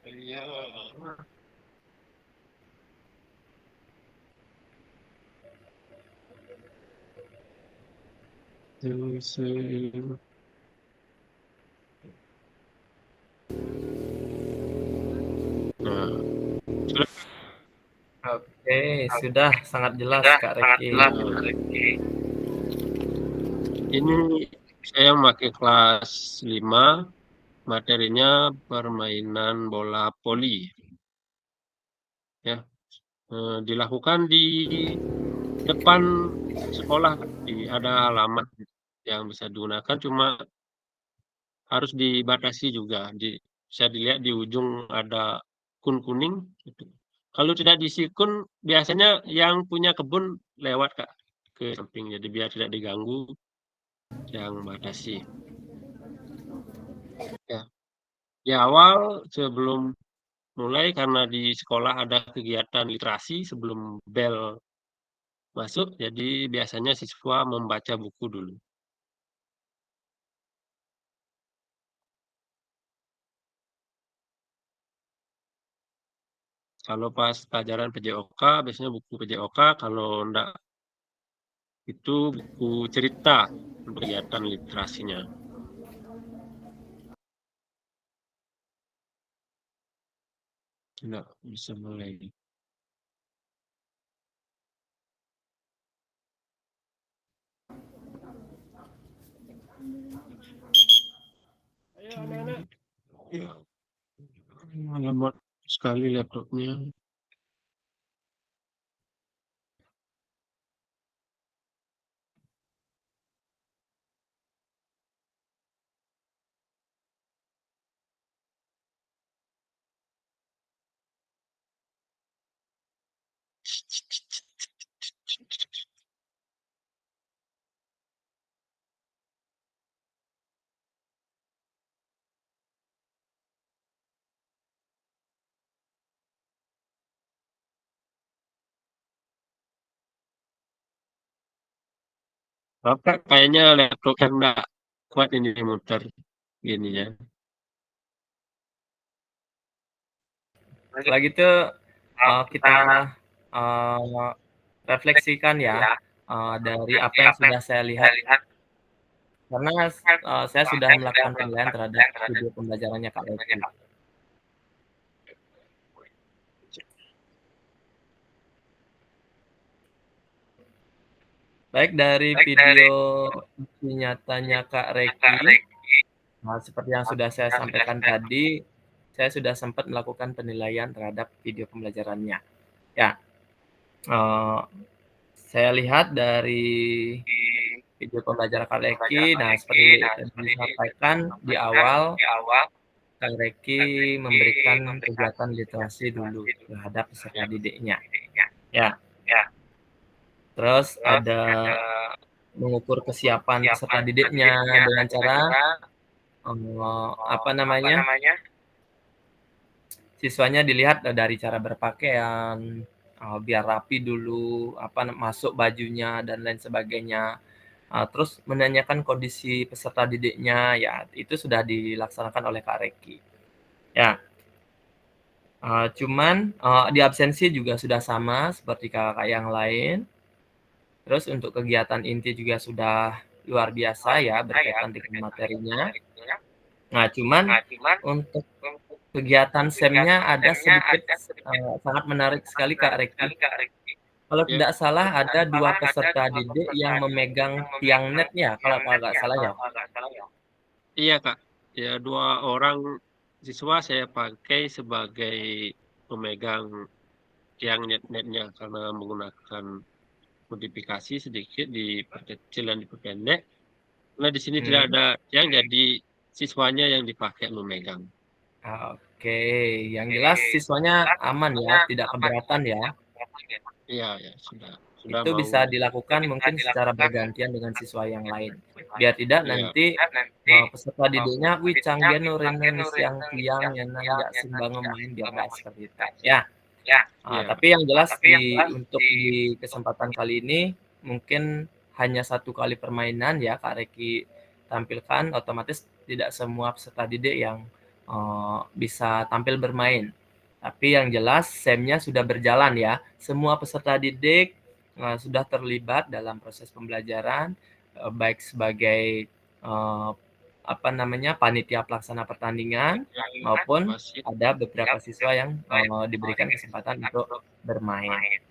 S11: Iya. Nah,
S1: Oke, sudah sangat jelas Kak Reki.
S11: ini saya pakai kelas 5, materinya permainan bola voli. Ya, dilakukan di depan sekolah, ada alamat yang bisa digunakan, cuma harus dibatasi juga. Bisa dilihat di ujung ada kun kuning. Kalau tidak diisi kun, biasanya yang punya kebun lewat Kak ke samping, jadi biar tidak diganggu yang batasi. Ya, di awal sebelum mulai karena di sekolah ada kegiatan literasi sebelum bel masuk, jadi biasanya siswa membaca buku dulu. Kalau pas pelajaran PJOK, biasanya buku PJOK, kalau enggak itu buku cerita untuk kegiatan literasinya. Enggak bisa mulai. Ya, lemot sekali laptopnya. Kayaknya laptop yang enggak kuat ini muter gini ya.
S1: kalau gitu kita refleksikan ya dari apa yang sudah saya lihat, karena saya sudah melakukan penilaian terhadap video pembelajarannya Kak Reki. Baik, dari video nyatanya Kak Reki, seperti yang sudah saya sampaikan tadi, saya sudah sempat melakukan penilaian terhadap video pembelajarannya. Ya, saya lihat dari video pembelajaran Kak Reki, nah seperti yang disampaikan di awal, Kak Reki memberikan kegiatan literasi dulu terhadap peserta didiknya. Ya. Terus ada mengukur kesiapan peserta didiknya dengan cara siswanya dilihat dari cara berpakaian, biar rapi dulu, masuk bajunya dan lain sebagainya. Terus menanyakan kondisi peserta didiknya, ya itu sudah dilaksanakan oleh Kak Reki. Ya. Cuman di absensi juga sudah sama seperti kakak yang lain. Terus untuk kegiatan inti juga sudah luar biasa ya berkaitan dengan materinya. Nah, cuman untuk kegiatan SEM-nya ada sedikit sangat menarik sekali Kak Reki. Kalau tidak salah ada 2 peserta didik yang memegang tiang net ya, kalau nggak salah ya.
S11: Iya Kak, ya 2 orang siswa saya pakai sebagai pemegang tiang netnya karena menggunakan modifikasi sedikit diperkecil dan diperpendek. Nah di sini tidak ada tiang, jadi siswanya yang dipakai memegang.
S1: Oke, yang jelas siswanya aman ya, tidak keberatan ya.
S11: Iya, sudah
S1: Itu
S11: mau.
S1: bisa dilakukan mungkin secara bergantian dengan siswa yang lain. Biar tidak nanti peserta didiknya, wih canggih nurin siang tiang nggak simbang main biar nggak seperti itu. Ya. Tapi yang jelas untuk di kesempatan kali ini mungkin hanya 1 kali permainan ya Kak Reki tampilkan, otomatis tidak semua peserta didik yang bisa tampil bermain. Tapi yang jelas SEM-nya sudah berjalan ya. Semua peserta didik sudah terlibat dalam proses pembelajaran, baik sebagai panitia pelaksana pertandingan maupun ada beberapa siswa yang diberikan kesempatan untuk bermain.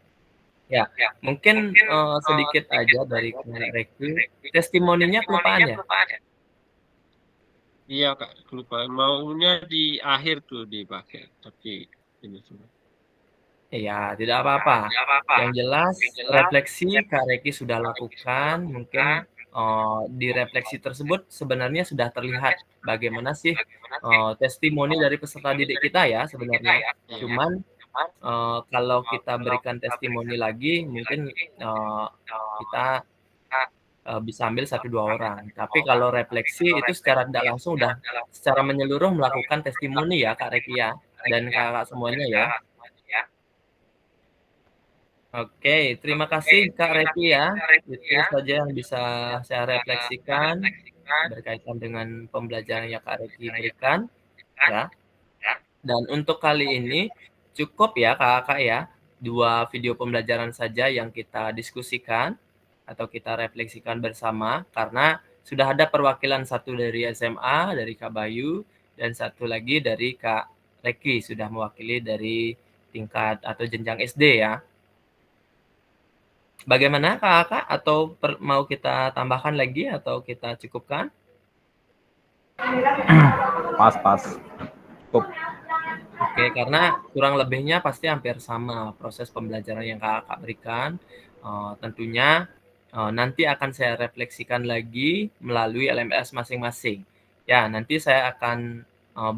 S1: Ya, mungkin sedikit aja dari Kak Reki. Testimoninya kelupaan ya?
S11: Iya Kak, kelupaan. Maunya di akhir tuh dipakai, tapi ini semua.
S1: Iya, tidak apa-apa. Yang jelas refleksi Kak Reki sudah lakukan, mungkin di refleksi tersebut sebenarnya sudah terlihat bagaimana sih testimoni dari peserta didik kita ya sebenarnya. Cuman kalau kita berikan testimoni lagi mungkin kita bisa ambil 1-2 orang. Tapi kalau refleksi itu secara tidak langsung udah secara menyeluruh melakukan testimoni ya Kak Reki ya dan kakak semuanya ya. Oke, terima kasih Kak Reki ya. Itu saja yang bisa saya refleksikan berkaitan dengan pembelajaran yang Kak Reki berikan ya. Dan untuk kali ini cukup ya Kakak ya, 2 video pembelajaran saja yang kita diskusikan atau kita refleksikan bersama karena sudah ada perwakilan 1 dari SMA, dari Kak Bayu, dan 1 lagi dari Kak Reki sudah mewakili dari tingkat atau jenjang SD ya. Bagaimana Kakak? Atau mau kita tambahkan lagi atau kita cukupkan?
S8: Pas. Cukup.
S1: Oke, karena kurang lebihnya pasti hampir sama proses pembelajaran yang Kakak berikan. Tentunya nanti akan saya refleksikan lagi melalui LMS masing-masing. Ya, nanti saya akan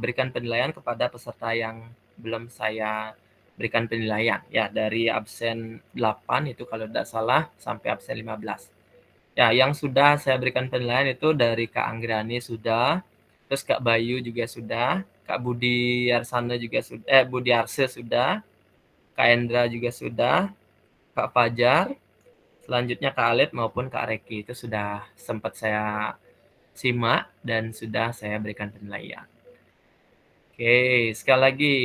S1: berikan penilaian kepada peserta yang belum saya berikan penilaian ya dari absen 8 itu kalau tidak salah sampai absen 15. Ya, yang sudah saya berikan penilaian itu dari Kak Anggrani sudah, terus Kak Bayu juga sudah, Kak Budi Arsana juga sudah, Budi Arse sudah, Kak Endra juga sudah, Kak Fajar, selanjutnya Kak Alet maupun Kak Reki itu sudah sempat saya simak dan sudah saya berikan penilaian. Oke, sekali lagi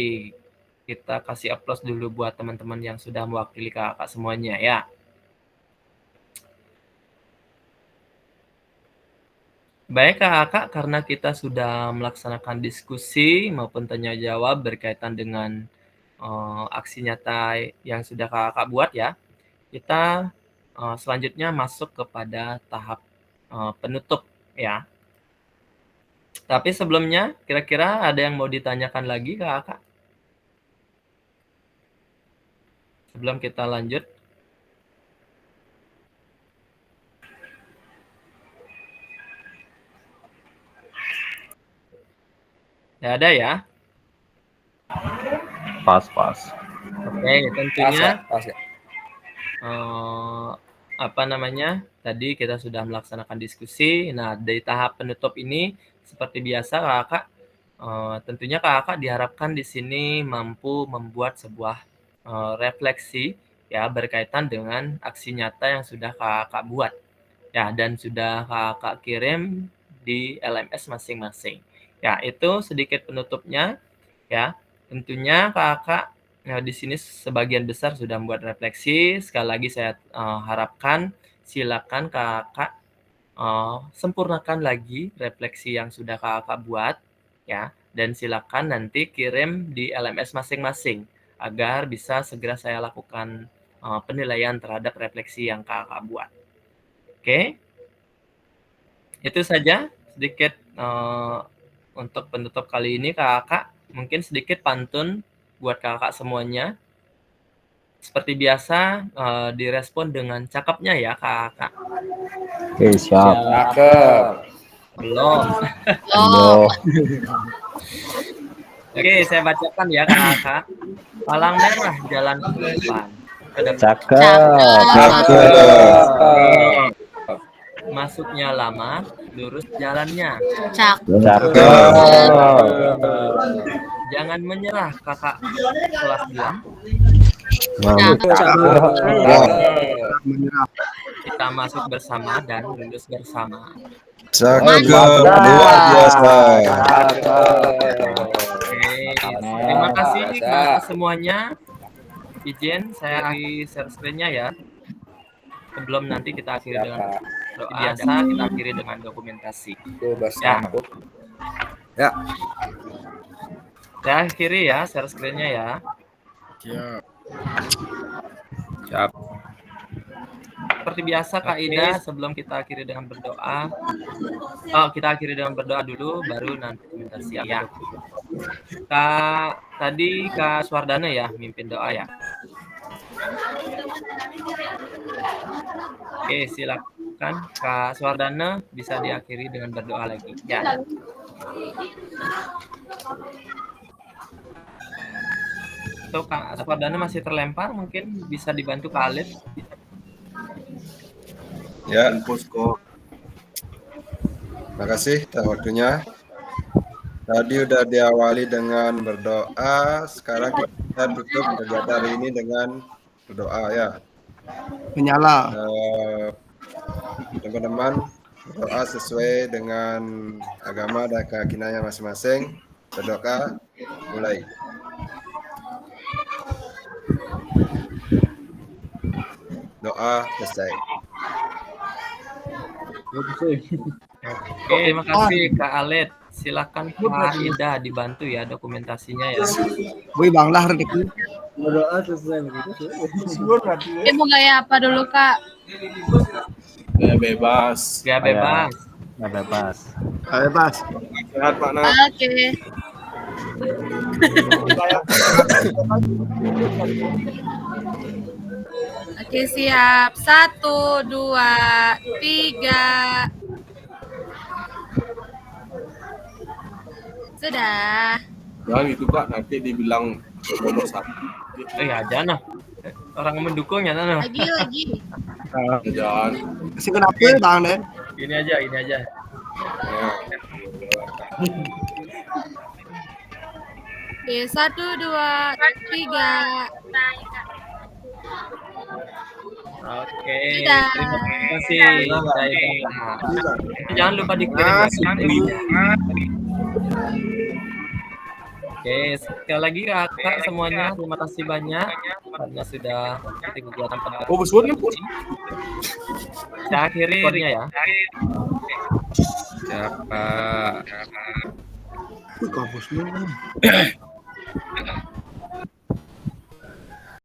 S1: Kita kasih applause dulu buat teman-teman yang sudah mewakili kakak semuanya ya. Baik kakak, karena kita sudah melaksanakan diskusi maupun tanya jawab berkaitan dengan aksi nyata yang sudah kakak buat ya, kita selanjutnya masuk kepada tahap penutup ya. Tapi sebelumnya, kira-kira ada yang mau ditanyakan lagi ke kakak? Sebelum kita lanjut. Ya ada ya?
S8: Pas.
S1: Oke, tentunya
S4: Pas ya.
S1: apa namanya? Tadi kita sudah melaksanakan diskusi. Nah, di tahap penutup ini seperti biasa kakak, tentunya kakak diharapkan di sini mampu membuat sebuah refleksi ya berkaitan dengan aksi nyata yang sudah kakak buat ya dan sudah kakak kirim di LMS masing-masing. Ya, itu sedikit penutupnya ya. Tentunya kakak di sini sebagian besar sudah membuat refleksi. Sekali lagi saya harapkan silakan kakak sempurnakan lagi refleksi yang sudah kakak buat ya, dan silakan nanti kirim di LMS masing-masing agar bisa segera saya lakukan penilaian terhadap refleksi yang kakak buat. Oke, itu saja sedikit untuk penutup kali ini kakak. Mungkin sedikit pantun buat kakak semuanya. Seperti biasa direspon dengan cakepnya ya kakak.
S8: Oke, siap.
S4: Cakep.
S1: Belum.
S10: Oh,
S1: Oke, saya bacakan ya kakak. Palang merah jalan ke depan.
S8: Cakep.
S1: Masuknya lama, lurus jalannya.
S10: cakep.
S1: Jangan menyerah kakak kelas 2. Kita masuk bersama dan lulus bersama.
S6: Cakep, luar biasa.
S1: Oke, terima kasih kakak semuanya. Izin saya akhiri share screen-nya ya. Sebelum nanti kita akhiri dengan doa, biasa kita akhiri dengan dokumentasi.
S4: Itu bersama. Ya.
S1: Saya akhiri ya share screen-nya ya.
S4: Siap.
S1: Seperti biasa Kak Ida, sebelum kita akhiri dengan berdoa, kita akhiri dengan berdoa dulu, baru nanti dokumentasi ya. Tadi Kak Swardana ya, mimpin doa ya. Oke, silakan Kak Swardana, bisa diakhiri dengan berdoa lagi. Ya. Tuh Kak Swardana masih terlempar, mungkin bisa dibantu Kak Alif.
S6: Ya, Posko. Terima kasih atas waktunya. Tadi udah diawali dengan berdoa, sekarang kita tutup kegiatan hari ini dengan berdoa ya.
S12: Menyala.
S6: Teman-teman berdoa sesuai dengan agama dan keyakinannya masing-masing. Berdoa, mulai. Doa selesai.
S1: Oke, terima kasih Kak Alet. Silakan Kak Ida dibantu ya dokumentasinya ya.
S12: Wih Bang lah rezeki.
S3: Berdoa selesai begitu.
S10: Mau gaya apa dulu Kak?
S9: Gaya bebas.
S1: Gaya bebas.
S8: Ya bebas.
S12: Bebas.
S9: Sehat Pak Nat.
S10: Oke. Oke siap. 1, 2, 3. Sudah.
S9: Jangan gitu Kak, nanti dibilang nomor 1.
S1: Ya jangan. Orang mendukungnya nah.
S10: Lagi.
S9: Jangan.
S12: Kasih kenapa Bang deh?
S1: Ini aja.
S9: Ya.
S10: Oke, 1, 2, 3.
S1: Oke,
S10: Sudah.
S1: terima kasih. Jangan lupa dikirim ya. Oke, sekali lagi kakak semuanya terima kasih banyak karena sudah ikuti kegiatan pada
S9: Oh, bos ini.
S1: saya akhiri recordnya ya.
S4: Siapa?
S12: Kampus lu.